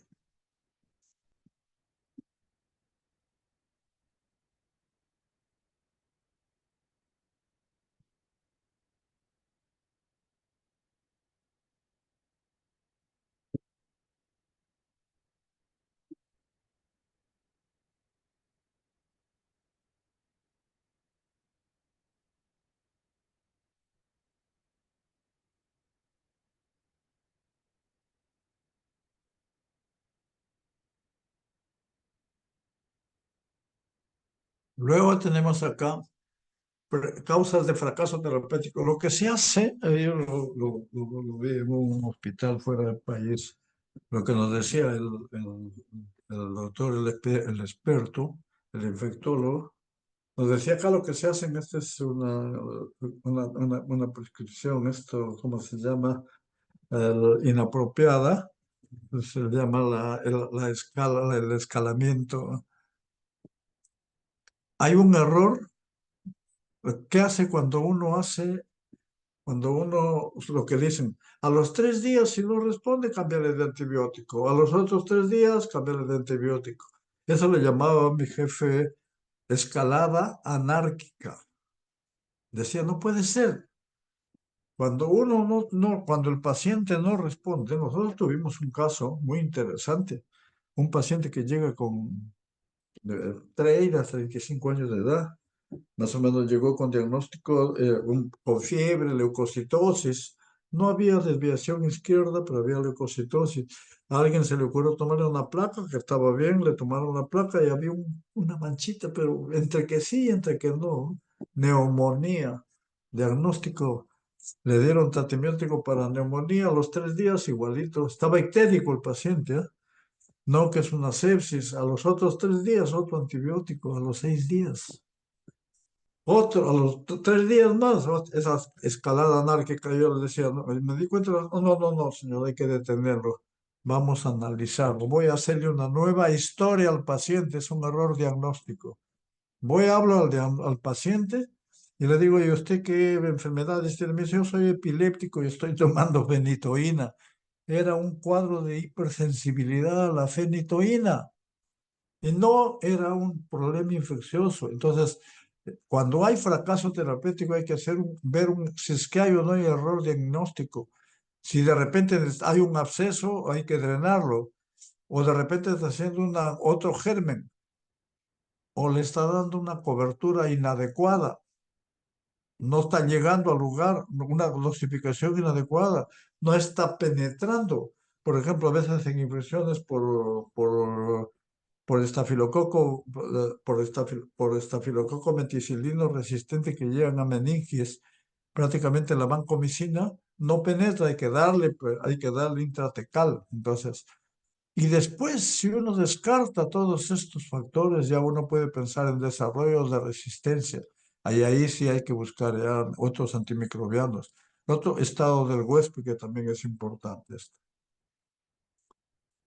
Luego tenemos acá causas de fracaso terapéutico. Lo que se hace, yo lo vi en un hospital fuera del país, lo que nos decía el doctor, el experto, el infectólogo, nos decía acá lo que se hace en esto es una prescripción, esto, ¿cómo se llama? Inapropiada, se llama la escala, el escalamiento. Hay un error. ¿Qué hace cuando uno, lo que dicen, a los 3 días si no responde, cambiarle de antibiótico, a los otros 3 días, cambiarle de antibiótico? Eso le llamaba a mi jefe escalada anárquica. Decía, no puede ser. Cuando el paciente no responde, nosotros tuvimos un caso muy interesante, un paciente que llega con 30 a 35 años de edad. Más o menos llegó con diagnóstico con fiebre, leucocitosis. No había desviación izquierda, pero había leucocitosis. A alguien se le ocurrió tomarle una placa, que estaba bien, le tomaron la placa y había una manchita, pero entre que sí y entre que no. Neumonía. Diagnóstico. Le dieron tratamiento para neumonía a los 3 días, igualito. Estaba ictérico el paciente, ¿eh? No, que es una sepsis. A los otros 3 días, otro antibiótico. A los 6 días. Otro, a los 3 días más, esa escalada anárquica, yo le decía, no, me di cuenta, no, no, no, no, señor, hay que detenerlo. Vamos a analizarlo. Voy a hacerle una nueva historia al paciente, es un error diagnóstico. Voy a hablar al paciente Y le digo, ¿y usted qué enfermedades tiene? Me dice, yo soy epiléptico y estoy tomando fenitoína. Era un cuadro de hipersensibilidad a la fenitoína y no era un problema infeccioso. Entonces, cuando hay fracaso terapéutico hay que si es que hay o no hay error diagnóstico. Si de repente hay un absceso, hay que drenarlo. O de repente está haciendo otro germen o le está dando una cobertura inadecuada, no está llegando al lugar, una dosificación inadecuada, no está penetrando. Por ejemplo, a veces en infecciones por estafilococo, por estafilococo meticilino resistente que llegan a meninges, prácticamente la vancomicina no penetra, hay que darle intratecal. Entonces, y después, si uno descarta todos estos factores, ya uno puede pensar en desarrollos de resistencia. Ahí sí hay que buscar ya otros antimicrobianos. Otro estado del huésped que también es importante.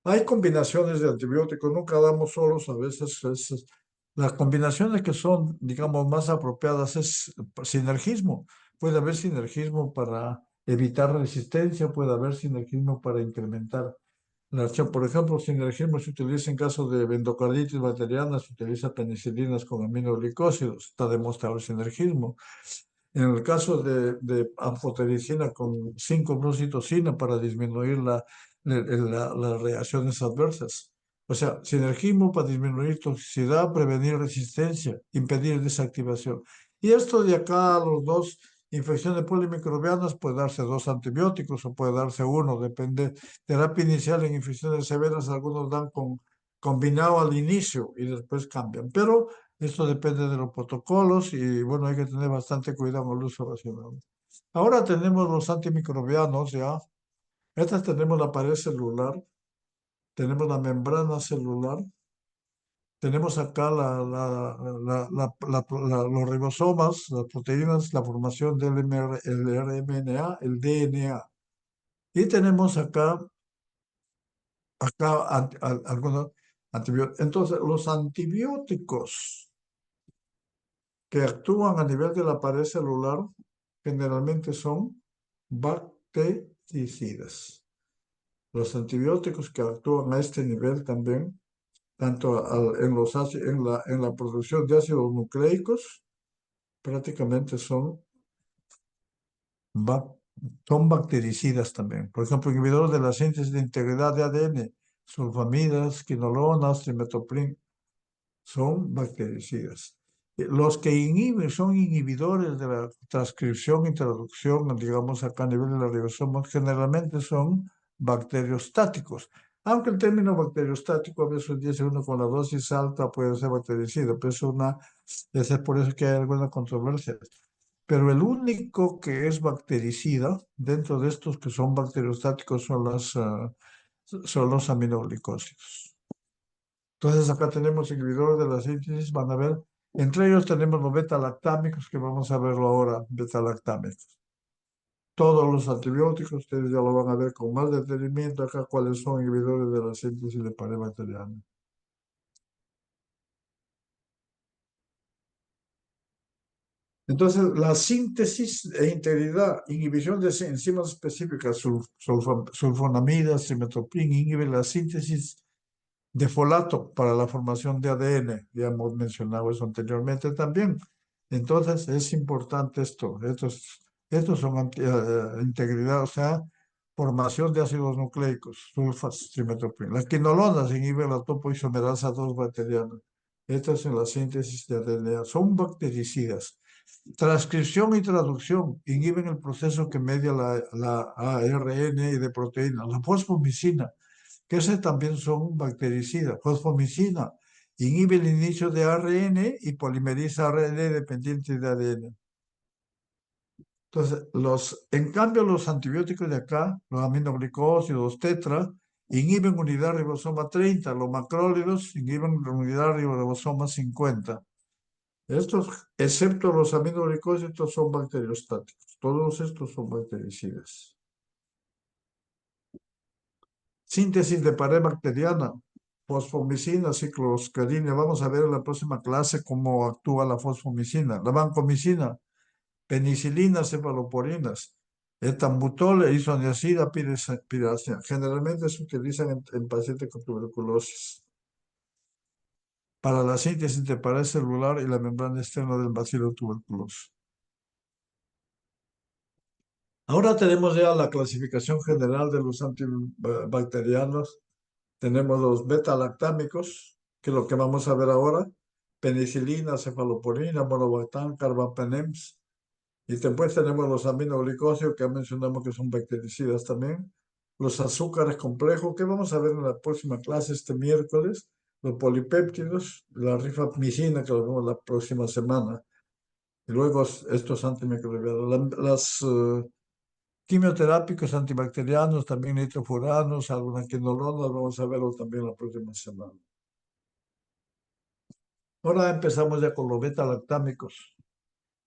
Hay combinaciones de antibióticos, nunca damos solos, a veces las combinaciones que son, digamos, más apropiadas es sinergismo. Puede haber sinergismo para evitar resistencia, puede haber sinergismo para incrementar la acción. Por ejemplo, sinergismo se utiliza en caso de endocarditis bacteriana, se utiliza penicilinas con aminoglicósidos, está demostrado el sinergismo. En el caso de anfotericina con 5-brocitocina para disminuir las reacciones adversas. O sea, sinergismo para disminuir toxicidad, prevenir resistencia, impedir desactivación. Y esto de acá a los dos infecciones polimicrobianas puede darse dos antibióticos o puede darse uno, depende. Terapia inicial en infecciones severas, algunos dan combinado al inicio y después cambian. Pero esto depende de los protocolos y bueno, hay que tener bastante cuidado con el uso racional. Ahora tenemos los antimicrobianos ya. Estas tenemos la pared celular, tenemos la membrana celular, tenemos acá los ribosomas, las proteínas, la formación del el RNA, el DNA. Y tenemos acá algunos antibióticos. Entonces, los antibióticos que actúan a nivel de la pared celular generalmente son bactericidas. Los antibióticos que actúan a este nivel también, tanto en la producción de ácidos nucleicos, prácticamente ba- son bactericidas también. Por ejemplo, inhibidores de la síntesis de integridad de ADN, sulfamidas, quinolonas, trimetooprim, son bactericidas. Los que son inhibidores de la transcripción y traducción, digamos acá a nivel de la ribosoma, generalmente son bacteriostáticos. Aunque el término bacteriostático a veces dice uno con la dosis alta puede ser bactericida, pero es por eso que hay alguna controversia. Pero el único que es bactericida dentro de estos que son bacteriostáticos son los aminoglicósidos. Entonces acá tenemos inhibidores de la síntesis, van a ver, entre ellos tenemos los beta-lactámicos, que vamos a verlo ahora, beta-lactámicos. Todos los antibióticos, ustedes ya lo van a ver con más detenimiento acá, cuáles son inhibidores de la síntesis de pared bacteriana. Entonces, la síntesis e integridad, inhibición de enzimas específicas, sulfonamidas, trimetooprim, inhibe la síntesis de folato para la formación de ADN. Ya hemos mencionado eso anteriormente también. Entonces, es importante esto. Estos son integridad, o sea, formación de ácidos nucleicos, sulfas, trimetooprim. Las quinolonas inhiben la topoisomerasa 2 bacteriana. Estas en la síntesis de ADN son bactericidas. Transcripción y traducción inhiben el proceso que media la ARN y de proteínas. La fosfomicina, que ese también son bactericidas. Fosfomicina inhibe el inicio de ARN y polimeriza ARN dependiente de ADN. Entonces, en cambio, los antibióticos de acá, los aminoglicósidos, los tetra, inhiben unidad ribosoma 30, los macrólidos inhiben unidad ribosoma 50. Estos, excepto los aminoglicósidos, son bacteriostáticos. Todos estos son bactericidas. Síntesis de pared bacteriana, fosfomicina, ciclosporina. Vamos a ver en la próxima clase cómo actúa la fosfomicina. La vancomicina penicilinas, cefaloporinas, etambutol e isoniazida, piracina. Generalmente se utilizan en pacientes con tuberculosis para la síntesis de pared celular y la membrana externa del bacilo tuberculoso. Ahora tenemos ya la clasificación general de los antibacterianos. Tenemos los beta-lactámicos, que es lo que vamos a ver ahora, penicilina, cefaloporina, monobactam, carbapenems. Y después tenemos los aminoglicosidos, que ya mencionamos que son bactericidas también. Los azúcares complejos, que vamos a ver en la próxima clase este miércoles. Los polipéptidos, la rifamicina, que lo vemos la próxima semana. Y luego estos antimicrobianos. Las quimioterápicos antibacterianos, también nitrofuranos, algunas quinolonas, vamos a verlo también la próxima semana. Ahora empezamos ya con los beta-lactámicos,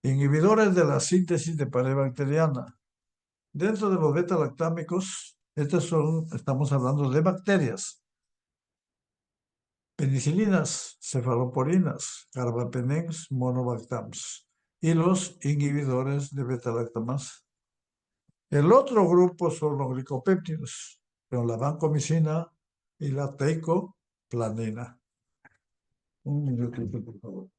inhibidores de la síntesis de pared bacteriana. Dentro de los beta-lactámicos, estamos hablando de bacterias, penicilinas, cefaloporinas, carbapenems, monobactams, y los inhibidores de beta-lactamasa. El otro grupo son los glicopéptidos, con la vancomicina y la teicoplanina. Un minutito, por favor.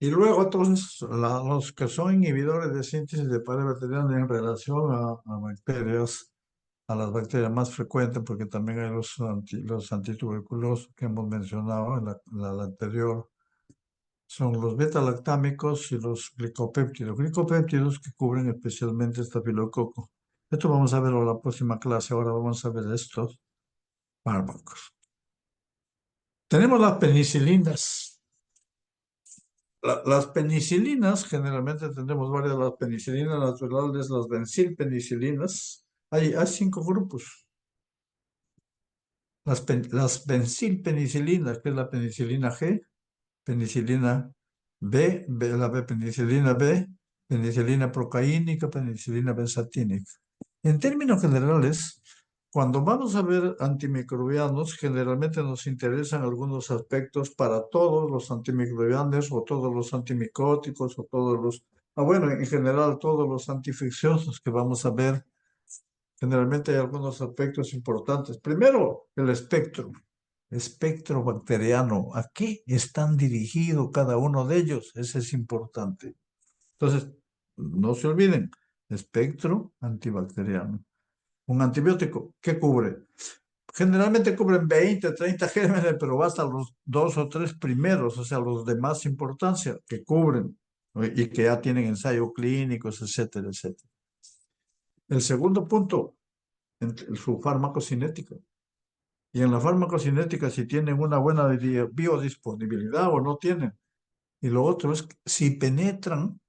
Y luego, entonces, los que son inhibidores de síntesis de pared bacteriana en relación a bacterias, a las bacterias más frecuentes, porque también hay los antituberculosos que hemos mencionado en la anterior, son los beta-lactámicos y los glicopéptidos. Glicopéptidos que cubren especialmente estafilococo. Esto vamos a verlo en la próxima clase. Ahora vamos a ver estos fármacos. Tenemos las penicilinas. Las penicilinas, generalmente tenemos varias, las penicilinas naturales, las bencilpenicilinas. Hay 5 grupos. Las bencilpenicilinas, que es la penicilina G, penicilina la penicilina B, penicilina procaínica, penicilina benzatínica. En términos generales, cuando vamos a ver antimicrobianos, generalmente nos interesan algunos aspectos para todos los antimicrobianos o todos los antimicóticos o todos los, bueno, en general todos los antiinfecciosos que vamos a ver generalmente hay algunos aspectos importantes. Primero, el espectro bacteriano. ¿A qué están dirigidos cada uno de ellos? Ese es importante. Entonces, no se olviden, espectro antibacteriano. Un antibiótico, ¿qué cubre? Generalmente cubren 20, 30 gérmenes, pero basta los dos o tres primeros, o sea, los de más importancia que cubren, ¿no? Y que ya tienen ensayos clínicos, etcétera, etcétera. El segundo punto, su farmacocinética. Y en la farmacocinética, si tienen una buena biodisponibilidad o no tienen. Y lo otro es que si penetran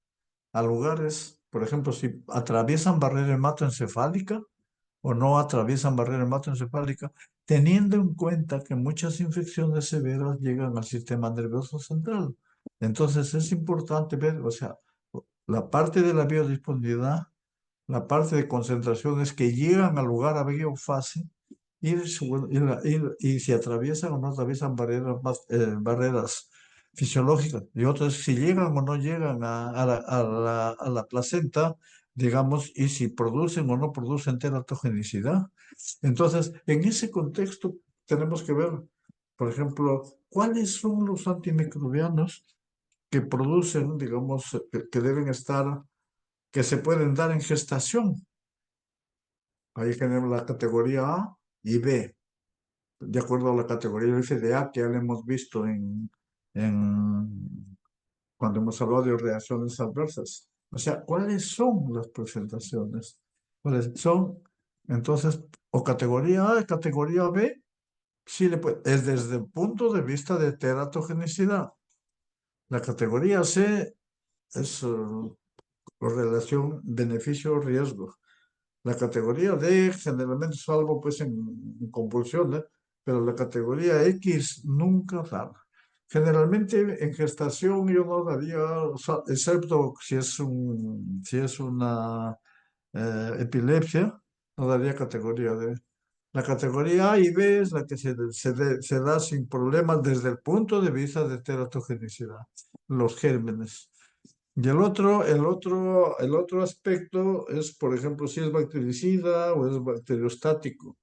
a lugares, por ejemplo, si atraviesan barrera hematoencefálica o no atraviesan barrera hematoencefálica, teniendo en cuenta que muchas infecciones severas llegan al sistema nervioso central. Entonces es importante ver, o sea, la parte de la biodisponibilidad, la parte de concentraciones que llegan al lugar a biofase y si atraviesan o no atraviesan barreras fisiológicas. Y otras, si llegan o no llegan a la placenta, digamos, y si producen o no producen teratogenicidad. Entonces, en ese contexto tenemos que ver, por ejemplo, cuáles son los antimicrobianos que producen, digamos, que deben estar, que se pueden dar en gestación. Ahí tenemos la categoría A y B, de acuerdo a la categoría FDA que ya le hemos visto cuando hemos hablado de reacciones adversas. O sea, ¿cuáles son las presentaciones? ¿Cuáles son? Entonces, o categoría A, categoría B, sí es desde el punto de vista de teratogenicidad. La categoría C es relación beneficio-riesgo. La categoría D generalmente salvo pues en convulsiones, pero la categoría X nunca da. Generalmente en gestación yo no daría, excepto si es una epilepsia, no daría categoría D. La categoría A y B es la que se da sin problemas desde el punto de vista de teratogenicidad, los gérmenes. Y el otro aspecto es, por ejemplo, si es bactericida o es bacteriostático.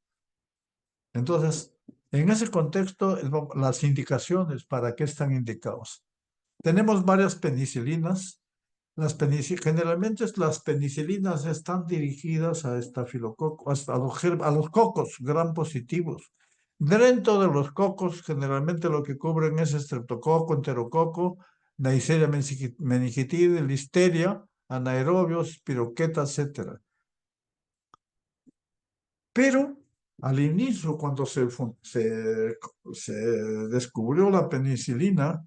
Entonces, en ese contexto, las indicaciones para qué están indicados. Tenemos varias penicilinas. Generalmente las penicilinas están dirigidas a estafilococos, a los cocos gram positivos. Dentro de los cocos, generalmente lo que cubren es estreptococo, enterococo, Neisseria meningitide, listeria, anaerobios, piroqueta, etc. Pero al inicio, cuando se descubrió la penicilina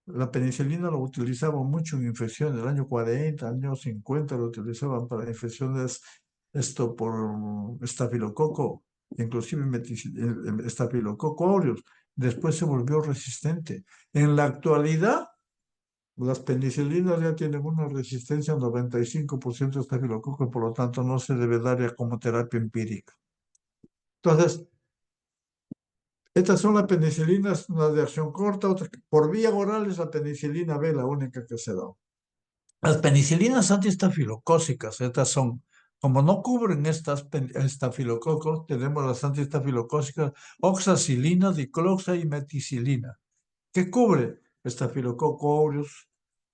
lo utilizaba mucho en infecciones. El año 40, año 50 lo utilizaban para infecciones, esto por estafilococo, inclusive estafilococo aureus. Después se volvió resistente. En la actualidad, las penicilinas ya tienen una resistencia al 95% de estafilococo, por lo tanto no se debe dar ya como terapia empírica. Entonces, estas son las penicilinas, una de acción corta, otra por vía oral es la penicilina B, la única que se da. Las penicilinas antiestafilocócicas, estas son, como no cubren estafilococos, tenemos las antiestafilocócicas oxacilina, dicloxa y meticilina. ¿Qué cubre? Estafilococo aureus,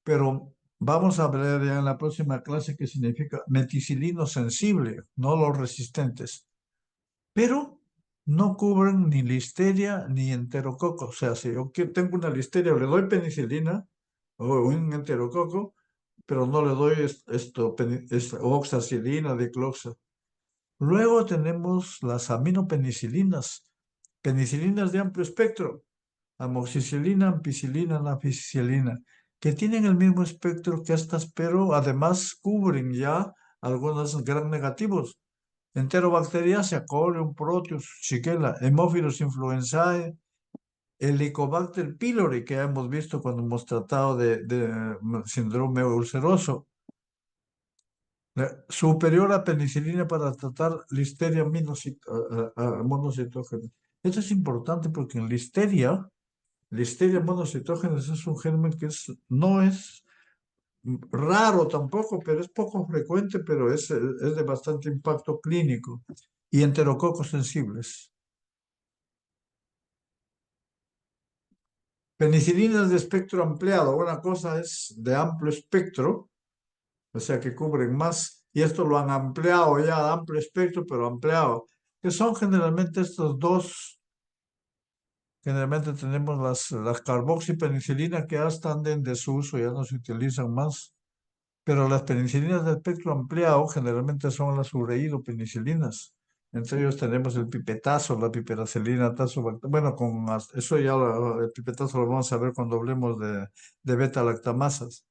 pero vamos a ver ya en la próxima clase qué significa meticilino sensible, no los resistentes. Pero no cubren ni listeria ni enterococo. O sea, si yo tengo una listeria, le doy penicilina o un enterococo, pero no le doy oxacilina, dicloxa. Luego tenemos las aminopenicilinas, penicilinas de amplio espectro, amoxicilina, ampicilina, naficilina, que tienen el mismo espectro que estas, pero además cubren ya algunos gram negativos. Enterobacteriaceae, Colium, Proteus, Shigella, Haemophilus influenzae, Helicobacter pylori, que ya hemos visto cuando hemos tratado de síndrome ulceroso, superior a penicilina para tratar listeria monocitógena. Esto es importante porque en listeria monocitógenes es un germen que no es raro tampoco, pero es poco frecuente, pero es de bastante impacto clínico. Y enterococos sensibles. Penicilinas de espectro ampliado. Una cosa es de amplio espectro, o sea que cubren más, y esto lo han ampliado ya a amplio espectro, pero ampliado, que son generalmente estos dos. Generalmente tenemos las carboxipenicilinas que ya están en desuso, ya no se utilizan más, pero las penicilinas de espectro ampliado generalmente son las ureidopenicilinas. Entre ellos tenemos el pipetazo, la piperacilina, tazobactam. Bueno, eso ya el pipetazo lo vamos a ver cuando hablemos de beta-lactamasas.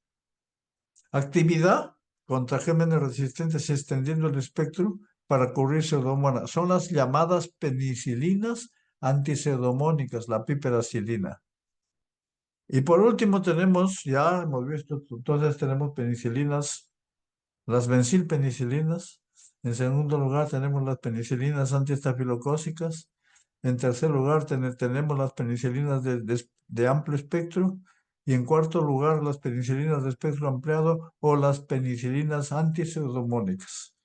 Actividad contra gérmenes resistentes extendiendo el espectro para cubrir pseudomonas. Son las llamadas penicilinas antipseudomónicas, la piperacilina. Y por último tenemos, ya hemos visto, entonces tenemos penicilinas, las benzilpenicilinas. En segundo lugar tenemos las penicilinas antiestafilocócicas. En tercer lugar tenemos las penicilinas de amplio espectro. Y en cuarto lugar las penicilinas de espectro ampliado o las penicilinas antipseudomónicas.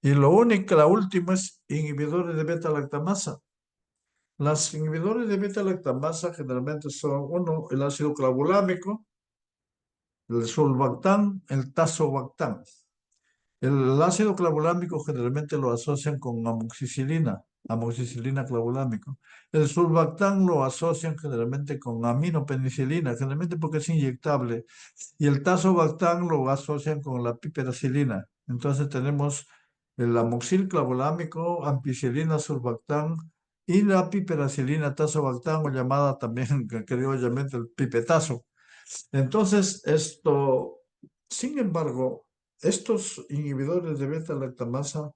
Y lo único, la última es inhibidores de beta-lactamasa. Las inhibidores de beta-lactamasa generalmente son, uno, el ácido clavulámico, el sulbactam, el tazobactam. El ácido clavulámico generalmente lo asocian con amoxicilina clavulámico. El sulbactam lo asocian generalmente con aminopenicilina, generalmente porque es inyectable. Y el tazobactam lo asocian con la piperacilina. Entonces tenemos el amoxil clavulámico, ampicilina, sulbactam y la piperacilina, tazobactam, o llamada también criollamente el pipetazo. Entonces, sin embargo, estos inhibidores de beta-lactamasa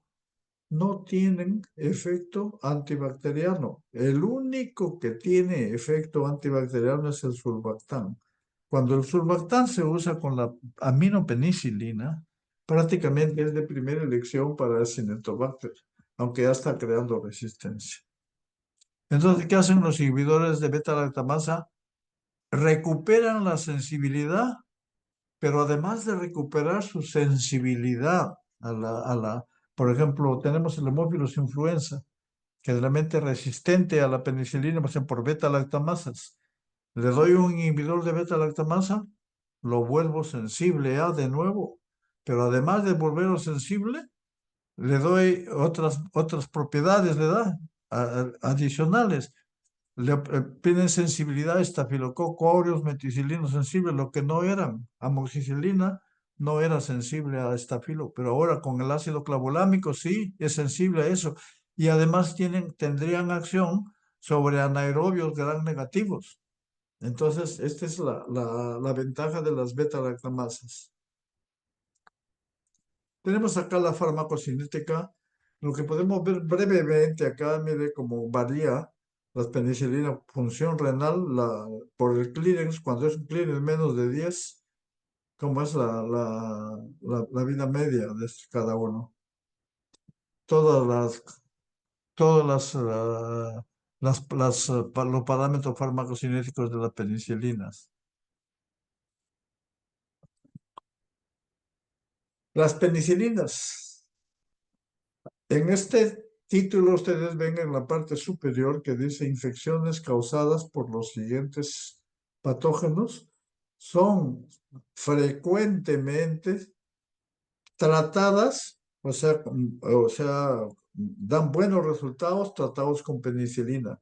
no tienen efecto antibacteriano. El único que tiene efecto antibacteriano es el sulbactam. Cuando el sulbactam se usa con la aminopenicilina, prácticamente es de primera elección para el Acinetobacter, aunque ya está creando resistencia. Entonces, ¿qué hacen los inhibidores de beta-lactamasa? Recuperan la sensibilidad, pero además de recuperar su sensibilidad por ejemplo, tenemos el Haemophilus influenza, que es realmente resistente a la penicilina, por beta-lactamasas. Le doy un inhibidor de beta-lactamasa, lo vuelvo sensible de nuevo, pero además de volverlo sensible, le doy otras propiedades, le da adicionales. Tienen sensibilidad a estafilococo aureus, meticilino sensible, lo que no eran. Amoxicilina no era sensible a estafilo, pero ahora con el ácido clavulámico sí es sensible a eso. Y además tendrían acción sobre anaerobios gram negativos. Entonces, esta es la ventaja de las beta-lactamasas. Tenemos acá la farmacocinética. Lo que podemos ver brevemente acá, mire cómo varía la penicilina, función renal por el clearance, cuando es un clearance menos de 10, cómo es la vida media de cada uno. Todas los parámetros farmacocinéticos de las penicilinas. Las penicilinas. En este título ustedes ven en la parte superior que dice infecciones causadas por los siguientes patógenos. Son frecuentemente tratadas, dan buenos resultados tratados con penicilina.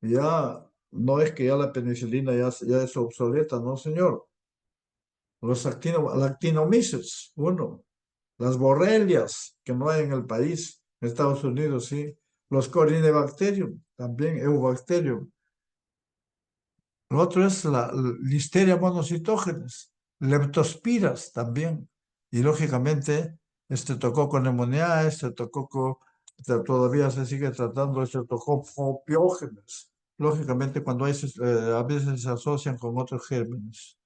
Ya no es que ya la penicilina ya es obsoleta, no señor. Los actinomyces, uno. Las borrelias, que no hay en el país, en Estados Unidos, sí. Los Corynebacterium, también Eubacterium. Lo otro es la Listeria monocytogenes, Leptospiras también. Y lógicamente, Streptococcus pneumoniae, todavía se sigue tratando Streptococcus piógenes. Lógicamente, a veces se asocian con otros gérmenes.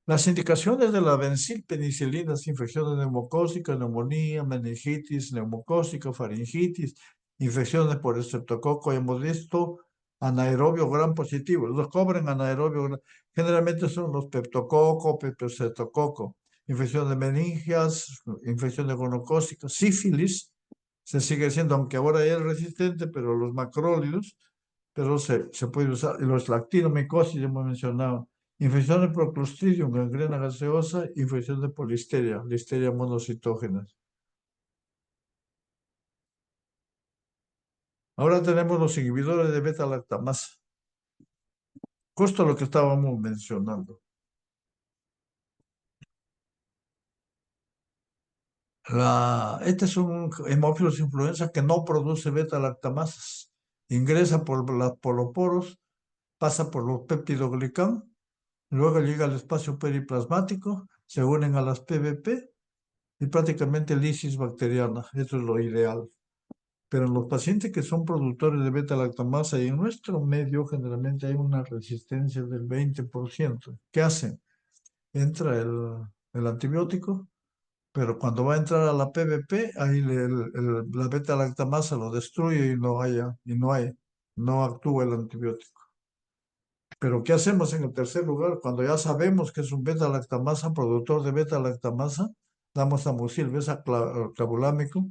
Las indicaciones de la benzilpenicilina es infecciones neumocócicas, neumonía, meningitis, neumocócica, faringitis, infecciones por estreptococo. Hemos visto anaerobio gram positivo. Los cobran anaerobio, generalmente son los peptococo, peptococo, infección de meningias, infección de gonocócica, sífilis, se sigue siendo, aunque ahora ya es resistente, pero los macrólidos, pero se puede usar, y los lactinomicosis, ya hemos mencionado, infección de proclostridium, gangrena gaseosa, infección de polisteria, listeria monocitógena. Ahora tenemos los inhibidores de beta-lactamasa. Justo lo que estábamos mencionando. Este es un hemófilos influenza que no produce beta-lactamasas. Ingresa por los poros, pasa por los peptidoglicán, luego llega al espacio periplasmático, se unen a las PBP y prácticamente lisis bacteriana. Eso es lo ideal. Pero en los pacientes que son productores de beta-lactamasa y en nuestro medio generalmente hay una resistencia del 20%. ¿Qué hacen? Entra el antibiótico, pero cuando va a entrar a la PBP, ahí la beta-lactamasa lo destruye no actúa el antibiótico. Pero ¿qué hacemos en el tercer lugar? Cuando ya sabemos que es un beta-lactamasa, productor de beta-lactamasa, damos amoxil clavulámico.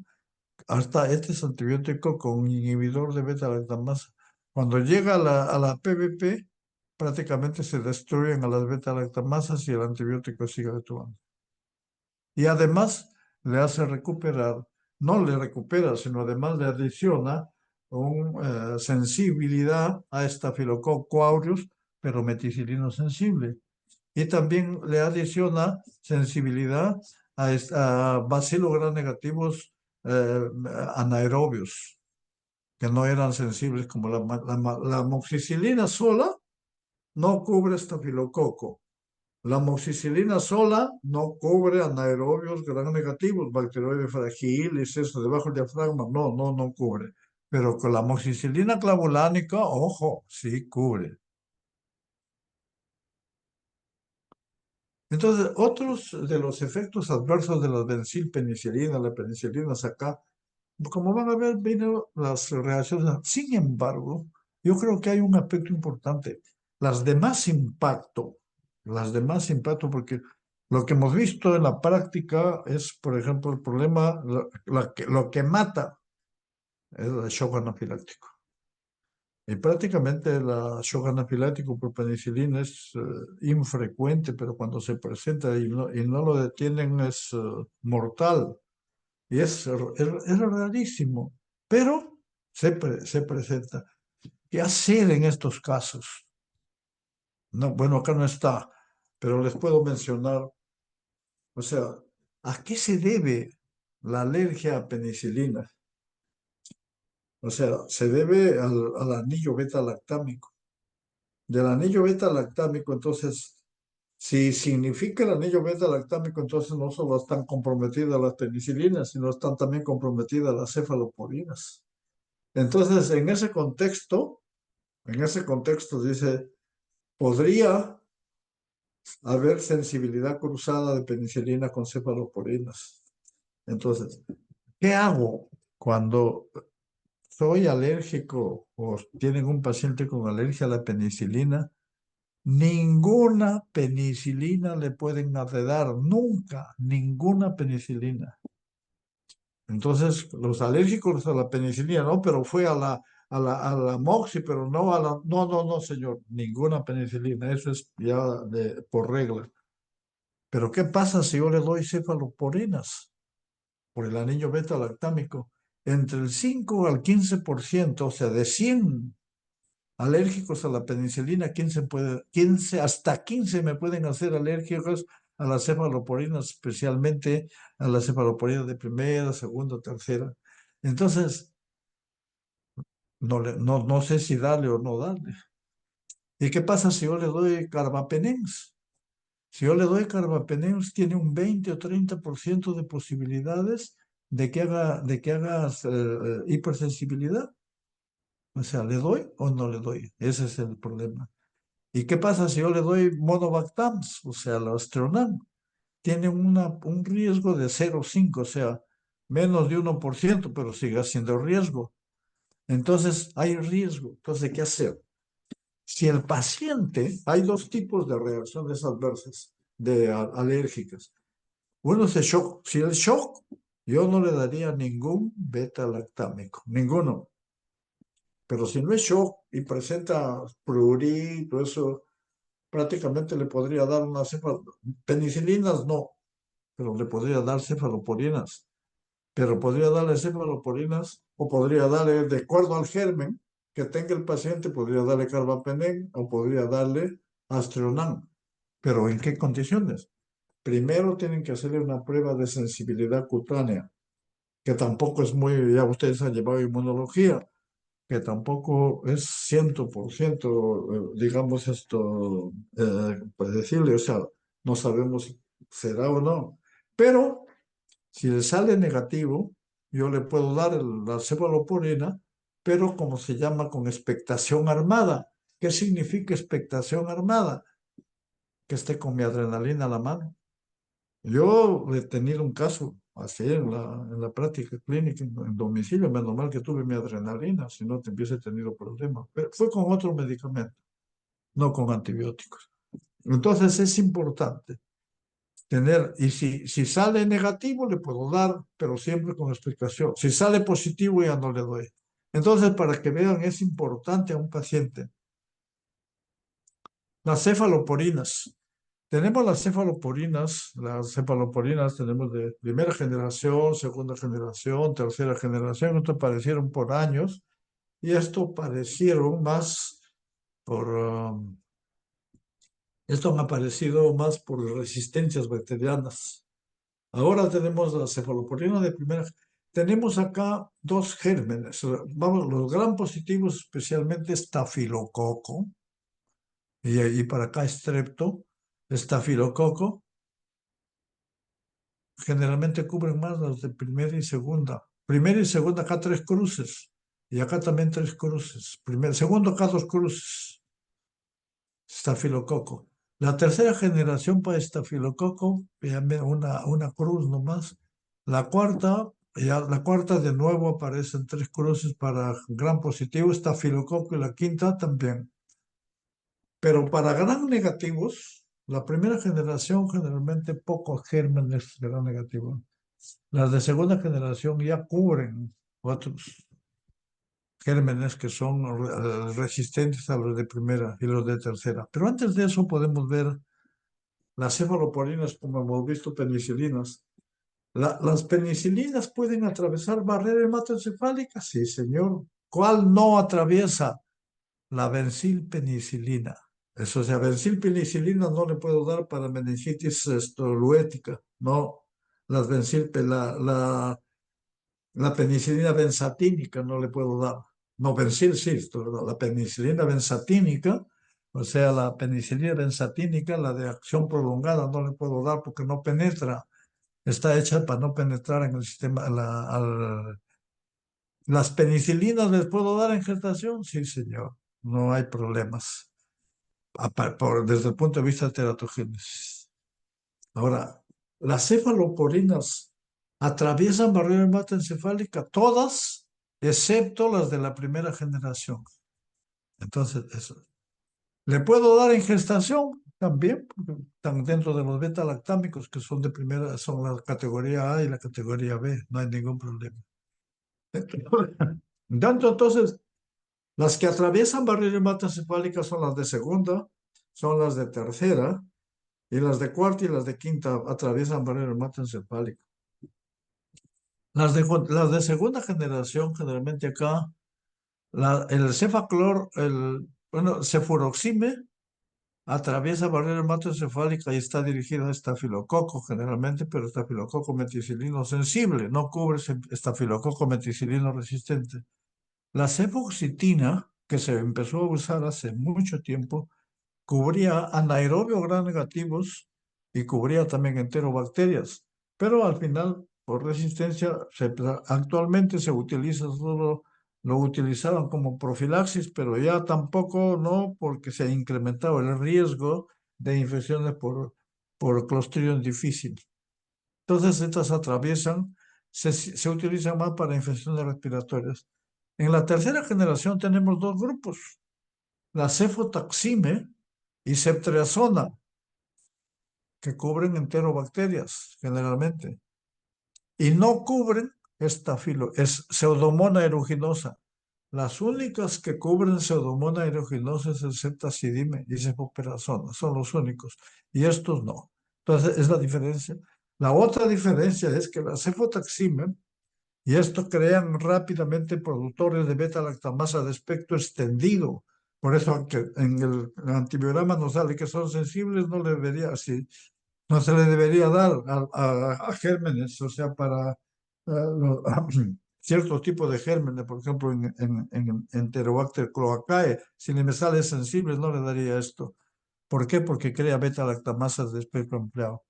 Hasta este es antibiótico con inhibidor de beta-lactamasa. Cuando llega a la PBP, prácticamente se destruyen a las beta-lactamasas y el antibiótico sigue actuando. Y además le hace recuperar, no le recupera, sino además le adiciona una sensibilidad a Staphylococcus aureus, pero meticilino sensible. Y también le adiciona sensibilidad a bacilos gram negativos anaerobios, que no eran sensibles como la amoxicilina sola no cubre estafilococo. La amoxicilina sola no cubre anaerobios gram negativos, bacteroides fragiles, eso debajo del diafragma, no cubre. Pero con la amoxicilina clavulánica, ojo, sí cubre. Entonces, otros de los efectos adversos de la bencilpenicilina, la penicilina acá, como van a ver, vienen las reacciones. Sin embargo, yo creo que hay un aspecto importante. Las de más impacto, porque lo que hemos visto en la práctica es, por ejemplo, el problema, lo que mata es el shock anafiláctico. Y prácticamente el shock anafiláctico por penicilina es infrecuente, pero cuando se presenta y no lo detienen es mortal. Y es rarísimo, pero se presenta. ¿Qué hacer en estos casos? No, bueno, acá no está, pero les puedo mencionar, o sea, ¿a qué se debe la alergia a penicilina? O sea, se debe al anillo beta-lactámico. Del anillo beta-lactámico, entonces, si significa el anillo beta-lactámico, entonces no solo están comprometidas las penicilinas, sino están también comprometidas las cefaloporinas. Entonces, en ese contexto dice, podría haber sensibilidad cruzada de penicilina con cefaloporinas. Entonces, ¿qué hago cuando soy alérgico o tienen un paciente con alergia a la penicilina? Ninguna penicilina le pueden dar, nunca, ninguna penicilina. Entonces, los alérgicos a la penicilina, no, pero fue a la moxi, pero no a la... No, señor, ninguna penicilina, eso es ya por regla. Pero ¿qué pasa si yo le doy cefaloporinas por el anillo beta-lactámico? Entre el 5 al 15%, o sea, de 100 alérgicos a la penicilina, 15, hasta 15 me pueden hacer alérgicos a las cefaloporinas, especialmente a las cefaloporinas de primera, segunda, tercera. Entonces, no sé si darle o no darle. ¿Y qué pasa si yo le doy carbapenems? Si yo le doy carbapenems, tiene un 20 o 30% de posibilidades de que haga hipersensibilidad. O sea, ¿le doy o no le doy? Ese es el problema. ¿Y qué pasa si yo le doy Monovactams, o sea, la Astronam? Tiene un riesgo de 0,5, o sea, menos de 1%, pero sigue siendo riesgo. Entonces hay riesgo. Entonces, ¿qué hacer? Si el paciente, hay dos tipos de reacciones adversas alérgicas. Uno es el shock. Si el shock, yo no le daría ningún beta-lactámico, ninguno. Pero si no es shock y presenta prurito, eso prácticamente le podría dar una penicilinas no, pero le podría dar cefaloporinas. Pero podría darle cefaloporinas o podría darle, de acuerdo al germen que tenga el paciente, podría darle carbapenem o podría darle Astronam. Pero ¿en qué condiciones? Primero tienen que hacerle una prueba de sensibilidad cutánea, que tampoco es muy, ya ustedes han llevado inmunología, que tampoco es 100%, digamos esto, predecible, o sea, no sabemos si será o no. Pero si le sale negativo, yo le puedo dar la cefalosporina, pero como se llama, con expectación armada. ¿Qué significa expectación armada? Que esté con mi adrenalina a la mano. Yo he tenido un caso así en la práctica clínica, en domicilio, menos mal que tuve mi adrenalina, si no te hubiese tenido problemas. Pero fue con otro medicamento, no con antibióticos. Entonces es importante tener, y si sale negativo le puedo dar, pero siempre con explicación. Si sale positivo ya no le doy. Entonces, para que vean, es importante a un paciente. Las cefaloporinas. Tenemos las cefaloporinas tenemos de primera generación, segunda generación, tercera generación, esto aparecieron por años, y esto aparecieron más por, esto han aparecido más por resistencias bacterianas. Ahora tenemos la cefaloporina de primera. Tenemos acá dos gérmenes. Vamos, los gram positivos, especialmente estafilococo, y para acá estrepto, estafilococo, generalmente cubren más los de primera y segunda. Primera y segunda, acá tres cruces. Y acá también tres cruces. Segundo, acá dos cruces. Estafilococo. La tercera generación para estafilococo, ya una cruz nomás. La cuarta de nuevo aparecen tres cruces para gran positivo, estafilococo, y la quinta también. Pero para gran negativos, la primera generación generalmente pocos gérmenes de gran negativo. Las de segunda generación ya cubren otros gérmenes que son resistentes a los de primera y los de tercera. Pero antes de eso podemos ver las cefaloporinas, como hemos visto, penicilinas. ¿Las penicilinas pueden atravesar barrera hematoencefálica? Sí, señor. ¿Cuál no atraviesa? La vencilpenicilina. Eso, o sea, vencilpenicilina no le puedo dar para meningitis luética. No, la penicilina benzatínica no le puedo dar. No, Vencil sí, la penicilina benzatínica, o sea, la penicilina benzatínica, la de acción prolongada, no le puedo dar porque no penetra. Está hecha para no penetrar en el sistema. ¿Las penicilinas les puedo dar en gestación? Sí, señor. No hay problemas. Desde el punto de vista de teratogénesis. Ahora, las cefaloporinas atraviesan barrera hematoencefálica, todas, excepto las de la primera generación. Entonces, eso. ¿Le puedo dar en gestación? También, porque están dentro de los beta-lactámicos, que son de primera, son la categoría A y la categoría B, no hay ningún problema. Entonces, las que atraviesan barrera hematoencefálica son las de segunda, son las de tercera, y las de cuarta y las de quinta atraviesan barrera hematoencefálica. Las de segunda generación, generalmente acá, el cefaclor, bueno, cefuroxime, atraviesa barrera hematoencefálica y está dirigida a estafilococo generalmente, pero estafilococo meticilino sensible, no cubre estafilococo meticilino resistente. La cefoxitina, que se empezó a usar hace mucho tiempo, cubría anaerobios gram negativos y cubría también enterobacterias, pero al final, por resistencia, actualmente se utiliza solo, lo utilizaban como profilaxis, pero ya tampoco no, porque se ha incrementado el riesgo de infecciones por Clostridium difficile. Entonces, estas atraviesan, se utilizan más para infecciones respiratorias. En la tercera generación tenemos dos grupos, la cefotaxime y ceftriaxona, que cubren enterobacterias generalmente, y no cubren es Pseudomonas aeruginosa. Las únicas que cubren Pseudomonas aeruginosa es el ceftazidime y cefoperazona, son los únicos, y estos no. Entonces, es la diferencia. La otra diferencia es que la cefotaxime y esto crean rápidamente productores de beta-lactamasa de espectro extendido. Por eso, aunque en el antibiograma nos sale que son sensibles, no, le debería, así, no se le debería dar a gérmenes, o sea, para cierto tipo de gérmenes, por ejemplo, en Enterobacter cloacae, si le me sale sensible, no le daría esto. ¿Por qué? Porque crea beta-lactamasas de espectro ampliado.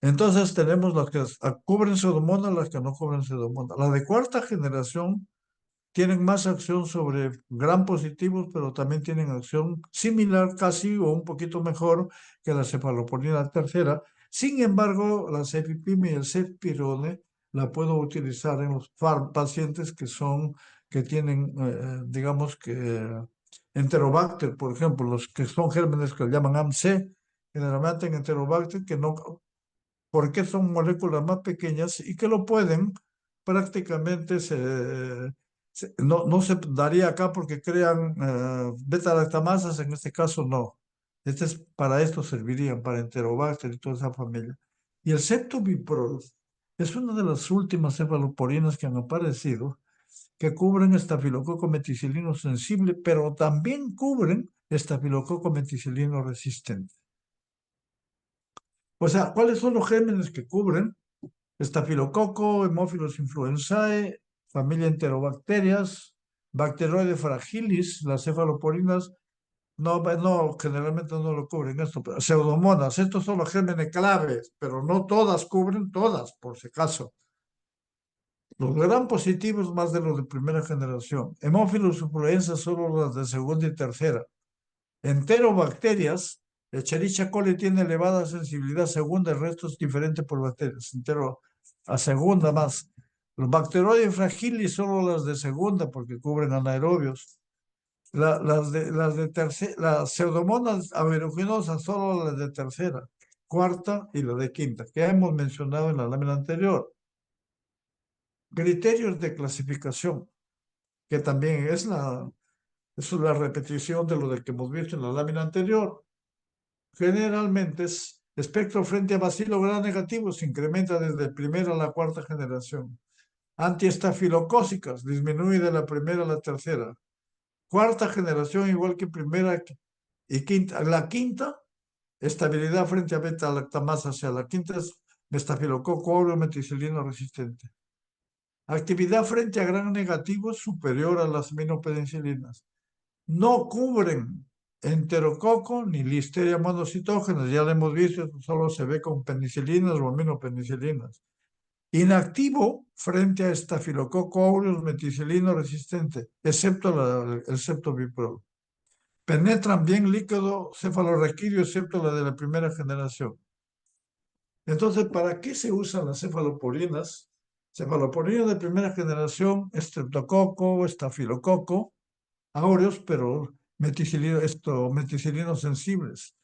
Entonces tenemos las que cubren Pseudomonas, las que no cubren Pseudomonas. Las de cuarta generación tienen más acción sobre gram positivos, pero también tienen acción similar casi o un poquito mejor que la cefaloponina tercera. Sin embargo, la cefipime y el cefpirone la puedo utilizar en los pacientes que tienen, digamos que Enterobacter, por ejemplo, los que son gérmenes que le llaman AMC, generalmente en Enterobacter, que no, porque son moléculas más pequeñas y que lo pueden prácticamente no se daría acá porque crean beta-lactamasas, en este caso no. Para esto servirían, para Enterobacter y toda esa familia. Y el ceftobiprol es una de las últimas cefaloporinas que han aparecido que cubren estafilococo meticilino sensible, pero también cubren estafilococo meticilino resistente. O sea, ¿cuáles son los gérmenes que cubren? Estafilococo, Haemophilus influenzae, familia Enterobacterias, Bacteroides fragilis, las cefaloporinas, no, generalmente no lo cubren esto, pero Pseudomonas, estos son los gérmenes claves, pero no todas cubren todas, por si acaso. Los gran positivos más de los de primera generación. Haemophilus influenza solo las de segunda y tercera. Enterobacterias, Escherichia coli tiene elevada sensibilidad segunda, el resto es diferente por bacterias. Entero a segunda más. Los bacteroides fragilis solo las de segunda porque cubren anaerobios. Las pseudomonas aeruginosas solo las de tercera, cuarta y la de quinta, que hemos mencionado en la lámina anterior. Criterios de clasificación, que también es la repetición de lo del que hemos visto en la lámina anterior. Generalmente es espectro frente a bacilo gram negativo se incrementa desde la primera a la cuarta generación. Antiestafilocócicas disminuye de la primera a la tercera. Cuarta generación igual que primera y quinta. La quinta, estabilidad frente a beta-lactamasa, o sea, la quinta es estafilococo aureus meticilino resistente. Actividad frente a gram negativo superior a las aminopenicilinas. No cubren enterococo ni listeria monocitógenas, ya lo hemos visto, solo se ve con penicilinas o aminopenicilinas. Inactivo frente a estafilococo aureus meticilino resistente, excepto el ceftobiprol. Penetran bien líquido cefalorraquídeo, excepto la de la primera generación. Entonces, ¿para qué se usan las cefaloporinas? Cefaloporinas de primera generación, estreptococo, estafilococo, áureos, pero meticilinos sensibles.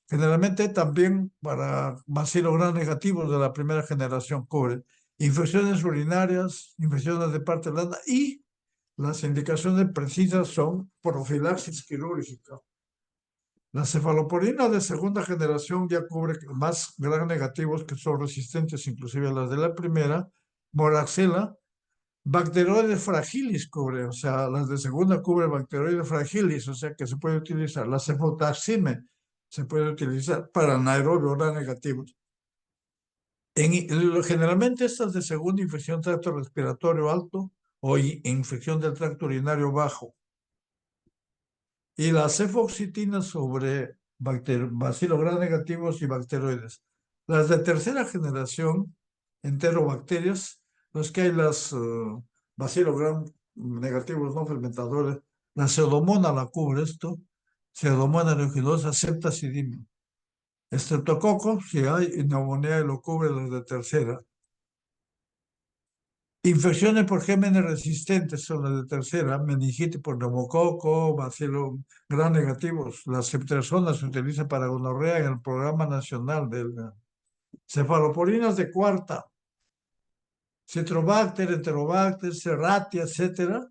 Generalmente también para bacilos gram negativos de la primera generación cubre infecciones urinarias, infecciones de parte blanda y las indicaciones precisas son profilaxis quirúrgica. La cefaloporina de segunda generación ya cubre más gram negativos que son resistentes inclusive a las de la primera, moraxela. Bacteroides fragilis cubre, o sea, las de segunda cubre bacteroides fragilis, o sea que se puede utilizar. La cefotaxime se puede utilizar para anaerobios gram negativos. Generalmente estas de segunda infección tracto respiratorio alto o infección del tracto urinario bajo. Y la cefoxitina sobre bacilos gram negativos y bacteroides. Las de tercera generación, enterobacterias, los que hay las bacilos gram negativos no fermentadores, la pseudomonas la cubre esto, pseudomonas aeruginosa, ceftazidime. Estreptococo, si hay, y neumonía lo cubre las de tercera. Infecciones por gérmenes resistentes son las de tercera, meningitis por neumococo, bacilo gram negativos. La ceftriaxona se utiliza para gonorrea en el Programa Nacional del cefaloporinas de cuarta, Citrobacter, Enterobacter, Serratia, etcétera.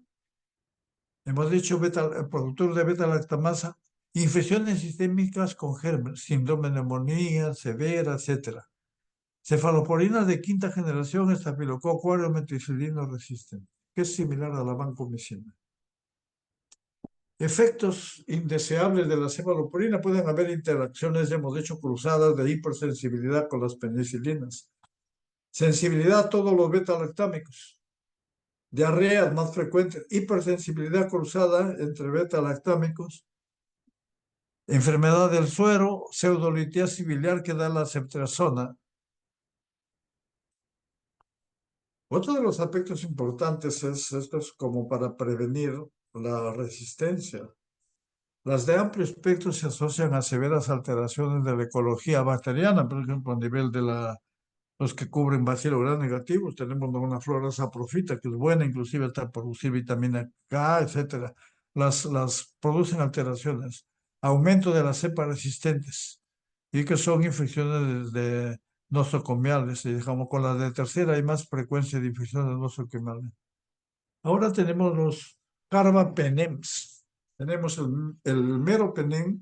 Hemos dicho productor de beta-lactamasa, infecciones sistémicas con gérmenes, síndrome de neumonía severa, etcétera. Cefaloporinas de quinta generación, estafilococo aureus meticilino resistente, que es similar a la vancomicina. Efectos indeseables de la cefaloporina: pueden haber interacciones, hemos dicho, cruzadas de hipersensibilidad con las penicilinas, sensibilidad a todos los beta-lactámicos, diarreas más frecuentes, hipersensibilidad cruzada entre beta-lactámicos, enfermedad del suero, pseudolitiasis biliar que da la ceftriaxona. Otro de los aspectos importantes esto es como para prevenir la resistencia. Las de amplio espectro se asocian a severas alteraciones de la ecología bacteriana, por ejemplo, a nivel de los que cubren bacilo gram negativos. Tenemos una flora saprofita que es buena, inclusive hasta producir vitamina K, etcétera. Las producen alteraciones. Aumento de las cepas resistentes y que son infecciones de nosocomiales. Y digamos, con las de tercera hay más frecuencia de infecciones nosocomiales. Ahora tenemos los carbapenems. Tenemos el meropenem,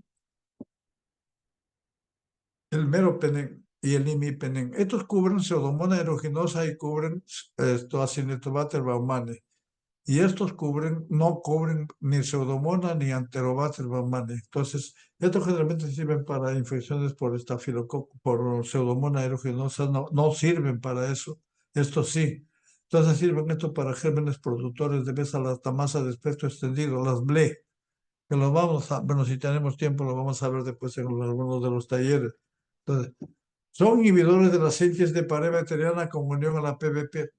el meropenem y el imipenem. Estos cubren Pseudomonas aeruginosa y cubren Acinetobacter baumannii. Y estos no cubren ni Pseudomonas ni Enterobacter baumannii. Entonces, estos generalmente sirven para infecciones por estafilococo, por Pseudomonas aeruginosa, no sirven para eso. Estos sí. Entonces sirven estos para gérmenes productores de beta-lactamasa de espectro extendido, las BLE, que lo vamos a, bueno, si tenemos tiempo lo vamos a ver después en algunos de los talleres. Entonces, son inhibidores de la síntesis de pared bacteriana con unión a la PBP.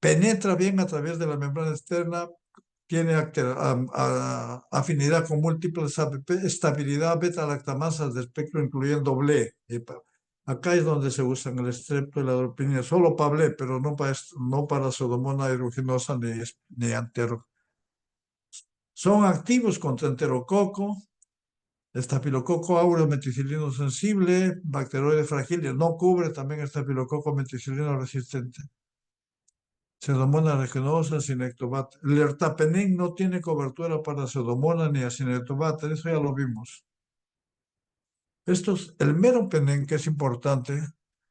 Penetra bien a través de la membrana externa, tiene afinidad con múltiples APP, estabilidad beta-lactamasas de espectro incluyendo BLE. Acá es donde se usan el estrepto y la dopamina, solo para BLE, pero no para Pseudomonas aeruginosa ni antero. Son activos contra enterococo, estafilococo aureus meticilino sensible, bacteroide fragiles. No cubre también estafilococo meticilino resistente. Pseudomonas aeruginosa, Acinetobacter. El ertapenem no tiene cobertura para Pseudomonas ni Acinetobacter, eso ya lo vimos. El meropenem, que es importante,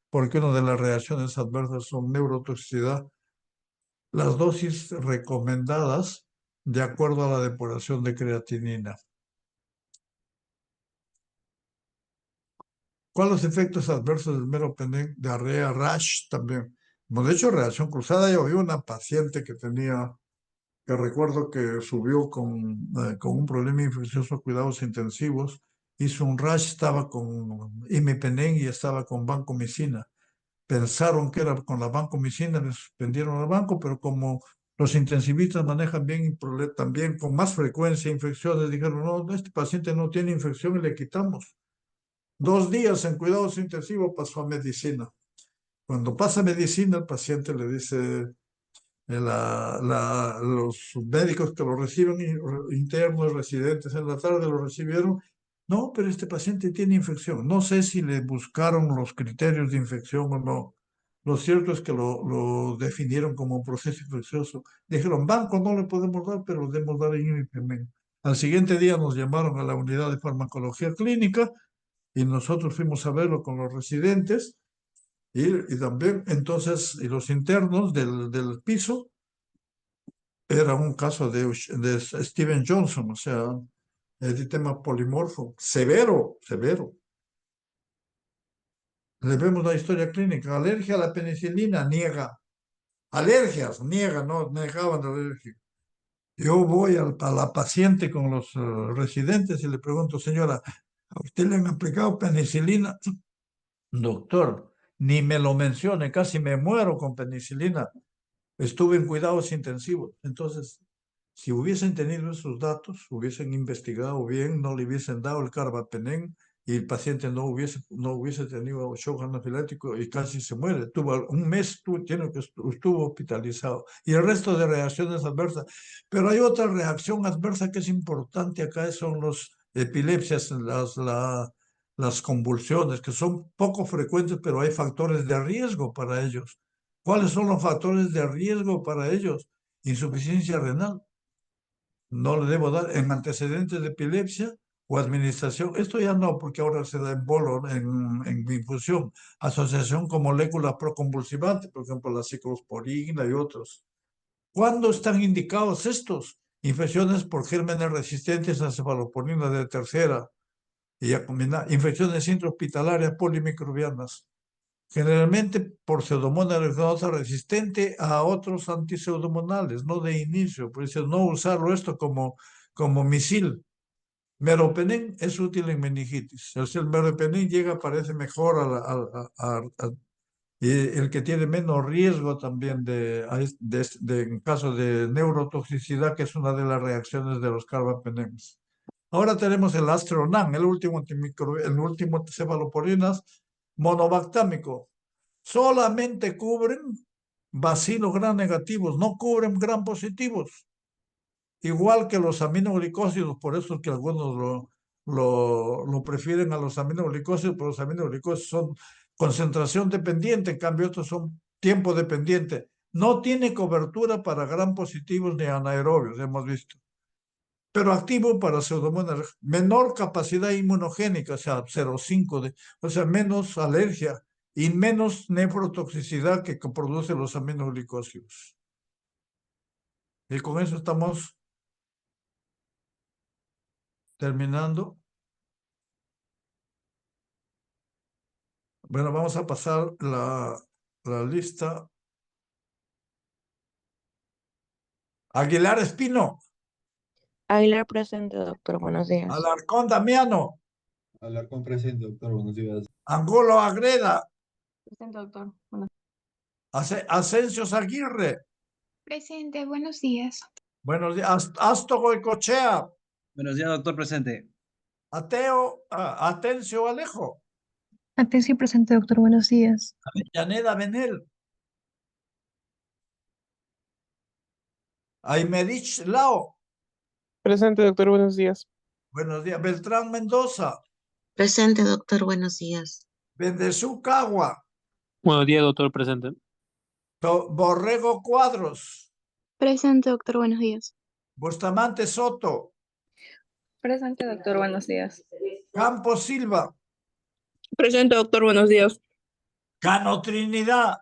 porque una de las reacciones adversas son neurotoxicidad. Las dosis recomendadas de acuerdo a la depuración de creatinina. ¿Cuáles los efectos adversos del meropenem? Diarrea, rash también. Bueno, de hecho, reacción cruzada. Yo vi una paciente que recuerdo que subió con un problema infeccioso a cuidados intensivos, hizo un rash, estaba con imipenem y estaba con vancomicina. Pensaron que era con la vancomicina, le suspendieron al banco, pero como los intensivistas manejan bien también con más frecuencia infecciones, dijeron, no, este paciente no tiene infección y le quitamos. 2 días en cuidados intensivos pasó a medicina. Cuando pasa a medicina, el paciente le dice, los médicos que lo reciben, internos, residentes en la tarde lo recibieron, no, pero este paciente tiene infección. No sé si le buscaron los criterios de infección o no. Lo cierto es que lo definieron como un proceso infeccioso. Dijeron, banco no le podemos dar, pero le podemos dar en. Al siguiente día nos llamaron a la unidad de farmacología clínica y nosotros fuimos a verlo con los residentes y también entonces, y los internos del piso, era un caso de Steven Johnson, o sea, eritema polimorfo, severo, severo. Le vemos la historia clínica. Alergia a la penicilina, niega. Alergias, niega, no, negaban la alergia. Yo voy a la paciente con los residentes y le pregunto, señora, ¿a usted le han aplicado penicilina? Doctor, ni me lo mencione, casi me muero con penicilina. Estuve en cuidados intensivos. Entonces, si hubiesen tenido esos datos, hubiesen investigado bien, no le hubiesen dado el carbapenem y el paciente no hubiese tenido shock anafiláctico y casi se muere. Tuvo un mes, estuvo hospitalizado. Y el resto de reacciones adversas. Pero hay otra reacción adversa que es importante acá, son los epilepsias, las convulsiones, que son poco frecuentes, pero hay factores de riesgo para ellos. ¿Cuáles son los factores de riesgo para ellos? Insuficiencia renal. No le debo dar en antecedentes de epilepsia o administración. Esto ya no, porque ahora se da en bolo, en infusión. Asociación con moléculas proconvulsivantes, por ejemplo, la ciclosporina y otros. ¿Cuándo están indicados estos? Infecciones por gérmenes resistentes a cefalosporina de tercera y a combinar infecciones intrahospitalarias polimicrobianas. Generalmente por pseudomonas aeruginosa resistente a otros antipseudomonales, no de inicio, por eso no usarlo esto como misil. Meropenem es útil en meningitis. El meropenem llega, parece mejor y el que tiene menos riesgo también en caso de neurotoxicidad, que es una de las reacciones de los carbapenems. Ahora tenemos el Astronan, el último cefaloporinas monobactámico. Solamente cubren bacilos gram negativos, no cubren gram positivos. Igual que los aminoglicósidos, por eso es que algunos lo prefieren a los aminoglicósidos, pero los aminoglicósidos son concentración dependiente, en cambio estos son tiempo dependiente. No tiene cobertura para gram positivos ni anaerobios, hemos visto, pero activo para pseudomonas, menor capacidad inmunogénica, o sea, 0,5, o sea, menos alergia y menos nefrotoxicidad que producen los aminoglicósidos. Y con eso estamos terminando. Bueno, vamos a pasar la lista. Aguilar Espino, Aguilar presente, doctor. Buenos días. Alarcón Damiano, Alarcón presente, doctor. Buenos días. Angulo Agreda, Presente, doctor. Buenos Asensio Aguirre, Presente, buenos días. buenos días, Asto Goicochea, Buenos días, doctor presente. Atencio Alejo, Atención presente, doctor, buenos días. Avellaneda Benel, Aymerich Lao, Presente, doctor, buenos días. buenos días, Beltrán Mendoza, Presente, doctor, buenos días. Bendezú Cagua, Buenos días, doctor, presente. Borrego Cuadros, Presente, doctor, buenos días. Bustamante Soto, Presente, doctor. Buenos días. Campos Silva, Presente, doctor. Buenos días. Cano Trinidad,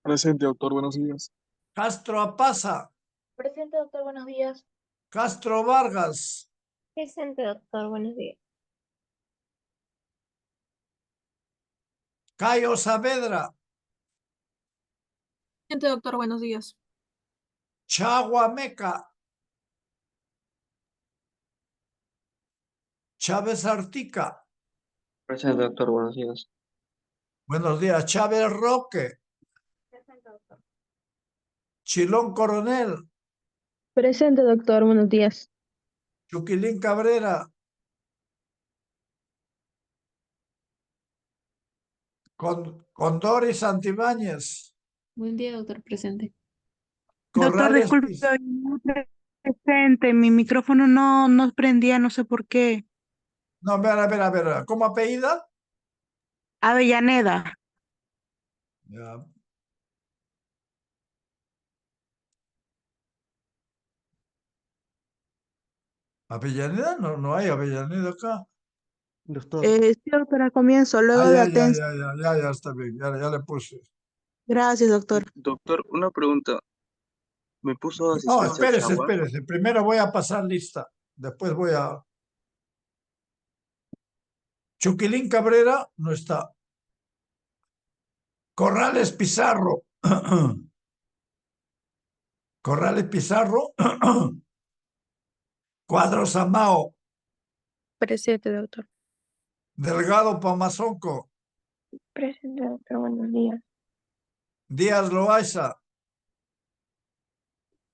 Presente, doctor, buenos días. Castro Apaza, Presente, doctor, buenos días. Castro Vargas, Presente, doctor, buenos días. Cayo Saavedra, Presente, doctor, buenos días. Chagua Meca, Chávez Artica, Presente, doctor, buenos días. buenos días, Chávez Roque, Presente, doctor. Chilón Coronel, Presente, doctor, buenos días. Chuquilín Cabrera, Condori Santibáñez, Buen día, doctor, presente. Doctor, Corrales disculpe, hoy no presente, mi micrófono no prendía, no sé por qué. No, a ver, ¿cómo apellida? Avellaneda. Ya. ¿Avellaneda? No, no hay Avellaneda acá. Doctor, Sí, doctor, al comienzo, luego de atención. Ya, está bien, ya le puse. Gracias, doctor. doctor, una pregunta. Me puso No, asistencia Chagua. espérese. Primero voy a pasar lista. Después voy a. Chuquilín Cabrera no está. Corrales Pizarro. Corrales Pizarro. Cuadros Amao. Presente, doctor. Delgado Pamazonco. Presente, doctor, buenos días. Díaz Loaiza.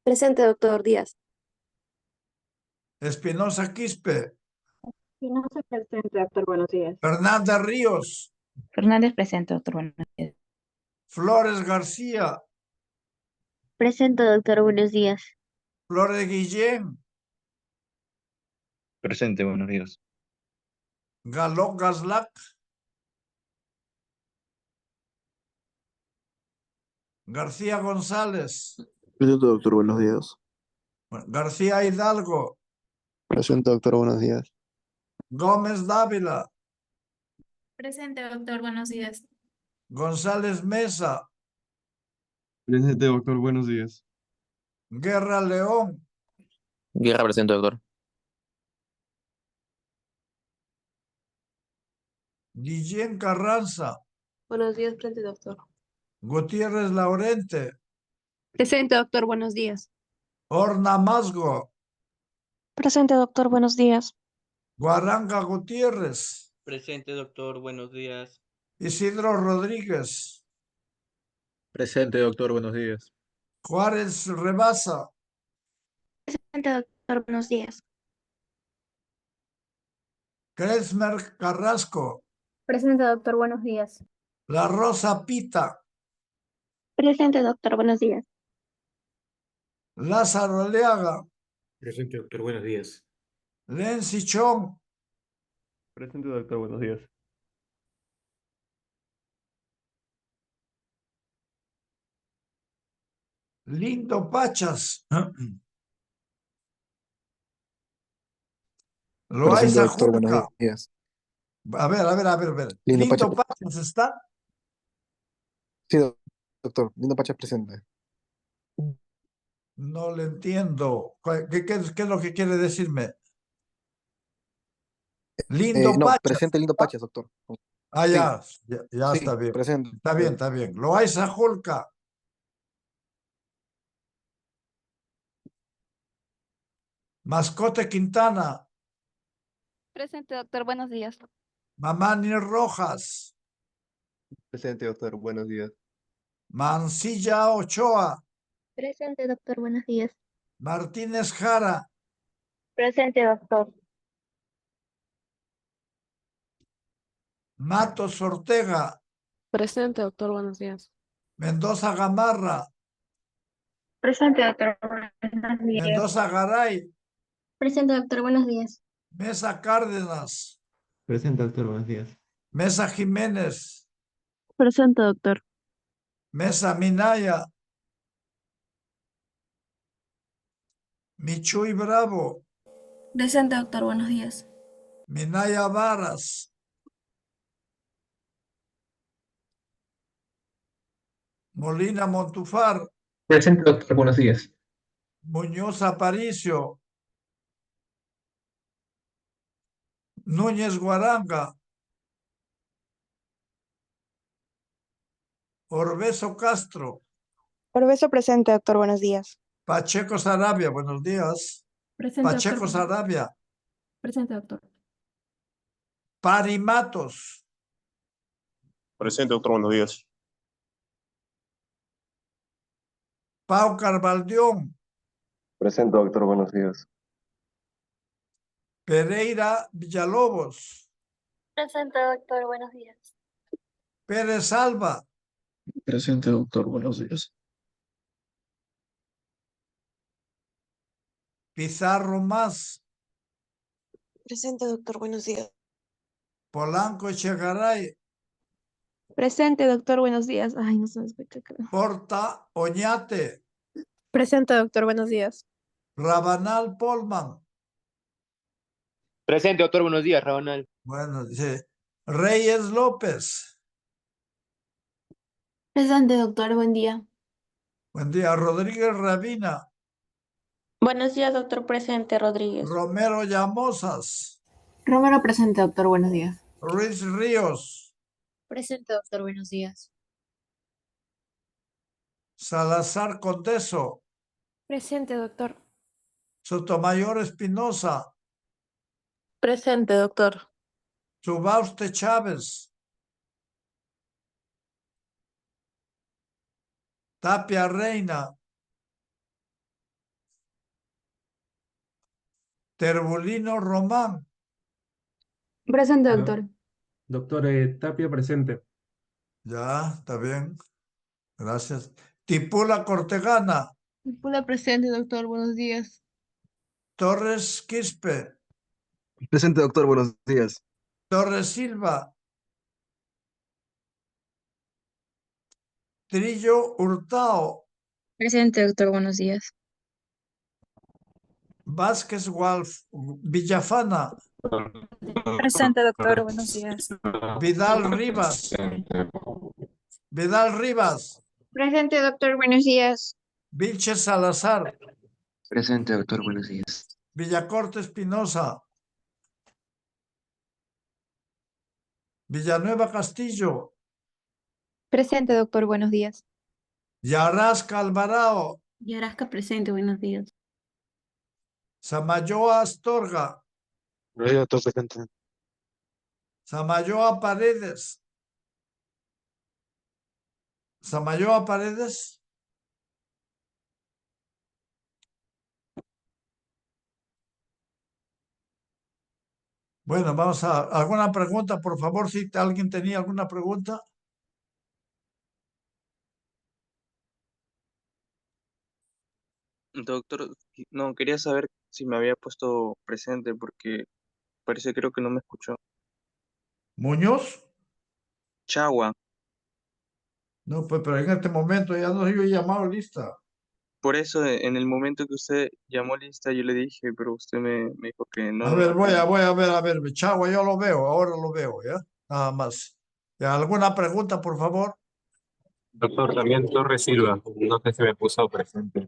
Presente, doctor Díaz. Espinosa Quispe. No se presente, doctor. Buenos días. Fernanda Ríos, Fernández presente, doctor. Buenos días. Flores García, Presente, doctor. Buenos días. Flores Guillén, Presente, buenos días. Galó Gaslac, García González, Presente, doctor, buenos días. García Hidalgo, Presente, doctor, buenos días. Gómez Dávila, Presente, doctor. Buenos días. González Mesa, Presente, doctor, buenos días. Guerra León, Guerra presente, doctor. Guillén Carranza, Buenos días, presente, doctor. Gutiérrez Laurente, Presente, doctor. Buenos días. Orna Masgo, Presente, doctor. Buenos días. Guaranga Gutiérrez, Presente, doctor. Buenos días. Isidro Rodríguez, Presente, doctor, buenos días. Juárez Rebasa, Presente, doctor. Buenos días. Kresmer Carrasco, Presente, doctor. Buenos días. La Rosa Pita, Presente, doctor. Buenos días. Lázaro Leaga, Presente, doctor. Buenos días. Lenzi Chong, Presente, doctor, buenos días. Lindo Pachas, Loaiza Julca. días. A ver. Lindo Lindo Pachas. Pachas está. Sí, doctor, Lindo Pacha presente. No le entiendo. ¿Qué es lo que quiere decirme? Lindo No, Pachas. presente Lindo Pachas, doctor. Ah, Sí. ya Sí, está bien. presente. Está bien. Loaiza Julca. Mascote Quintana. Presente, doctor. Buenos días. Mamani Rojas. Presente, doctor, buenos días. Mancilla Ochoa. Presente, doctor. Buenos días. Martínez Jara. Presente, doctor. Matos Ortega. Presente, doctor. Buenos días. Mendoza Gamarra. Presente, doctor. Buenos días. Mendoza Garay. Presente, doctor. Buenos días. Mesa Cárdenas. Presente, doctor, buenos días. Mesa Jiménez. Presente, doctor. Mesa Minaya. Michuy Bravo. Presente, doctor. Buenos días. Minaya Varas. Molina Montufar. Presente, doctor, buenos días. Muñoz Aparicio. Núñez Guaranga. Orbeso Castro. Orbeso presente, doctor. Buenos días. Pacheco Sarabia. Buenos días. Presente, Pacheco doctor. Sarabia. Presente, doctor. Parimatos. Presente, doctor, buenos días. Pau Carvaldión. Presente, doctor, buenos días. Pereira Villalobos. Presente, doctor. Buenos días. Pérez Alba. Presente, doctor, buenos días. Pizarro Más. Presente, doctor. Buenos días. Polanco Echegaray. Presente, doctor. Buenos días. Ay, no se me escucha, creo. Porta Oñate. Presente, doctor. Buenos días. Rabanal Polman. Presente, doctor. Buenos días, Rabanal. Bueno, dice Reyes López. Presente, doctor. Buen día. Buen día. Rodríguez Rabina. Buenos días, doctor. Presente, Rodríguez. Romero Llamosas. Romero, presente, doctor. Buenos días. Ruiz Ríos. Presente, doctor. Buenos días. Salazar Condeso. Presente, doctor. Sotomayor Espinosa. Presente, doctor. Subauste Chávez. Tapia Reina. Terbulino Román. Presente, Ah, doctor. Doctor Tapia, presente. Ya, está bien. Gracias. Tipula Cortegana, Pula presente, doctor. Buenos días. Torres Quispe, Presente, doctor, buenos días. Torres Silva, Trillo Hurtado, Presente, doctor. Buenos días. Vázquez Walf, Villafana, Presente, doctor. Buenos días. Vidal Rivas, Vidal Rivas, Presente, doctor. Buenos días. Vilches Salazar, Presente, doctor, buenos días. Villacorte Espinosa, Villanueva Castillo, Presente, doctor. Buenos días. Yarrasca Alvarado, Yarasca, presente. Buenos días. Samayoa Astorga, Doctor, presente. Samayoa Paredes, Samayoa Paredes, bueno, vamos a alguna pregunta, por favor, si alguien tenía alguna pregunta. Doctor, no, quería saber si me había puesto presente porque creo que no me escuchó. Muñoz, Chagua, no, pues, pero en este momento ya no he llamado lista. por eso en el momento que usted llamó lista yo le dije, pero usted me dijo que no. A ver, voy a ver, Chagua, yo lo veo, ahora lo veo, ¿ya? Nada más. ¿Alguna pregunta, por favor? Doctor, también Torres Silva. No sé si me puso presente.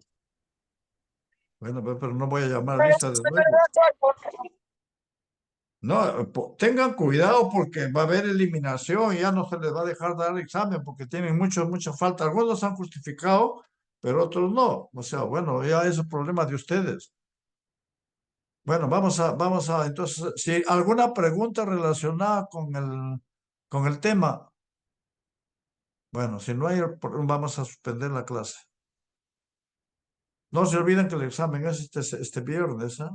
Bueno, pues, pero no voy a llamar lista de nuevo. No, tengan cuidado porque va a haber eliminación y ya no se les va a dejar dar examen porque tienen mucha falta. Algunos han justificado, pero otros no. O sea, bueno, ya es el problema de ustedes. Bueno, entonces, si alguna pregunta relacionada con el tema. Bueno, si no hay, vamos a suspender la clase. No se olviden que el examen es este viernes, ¿eh?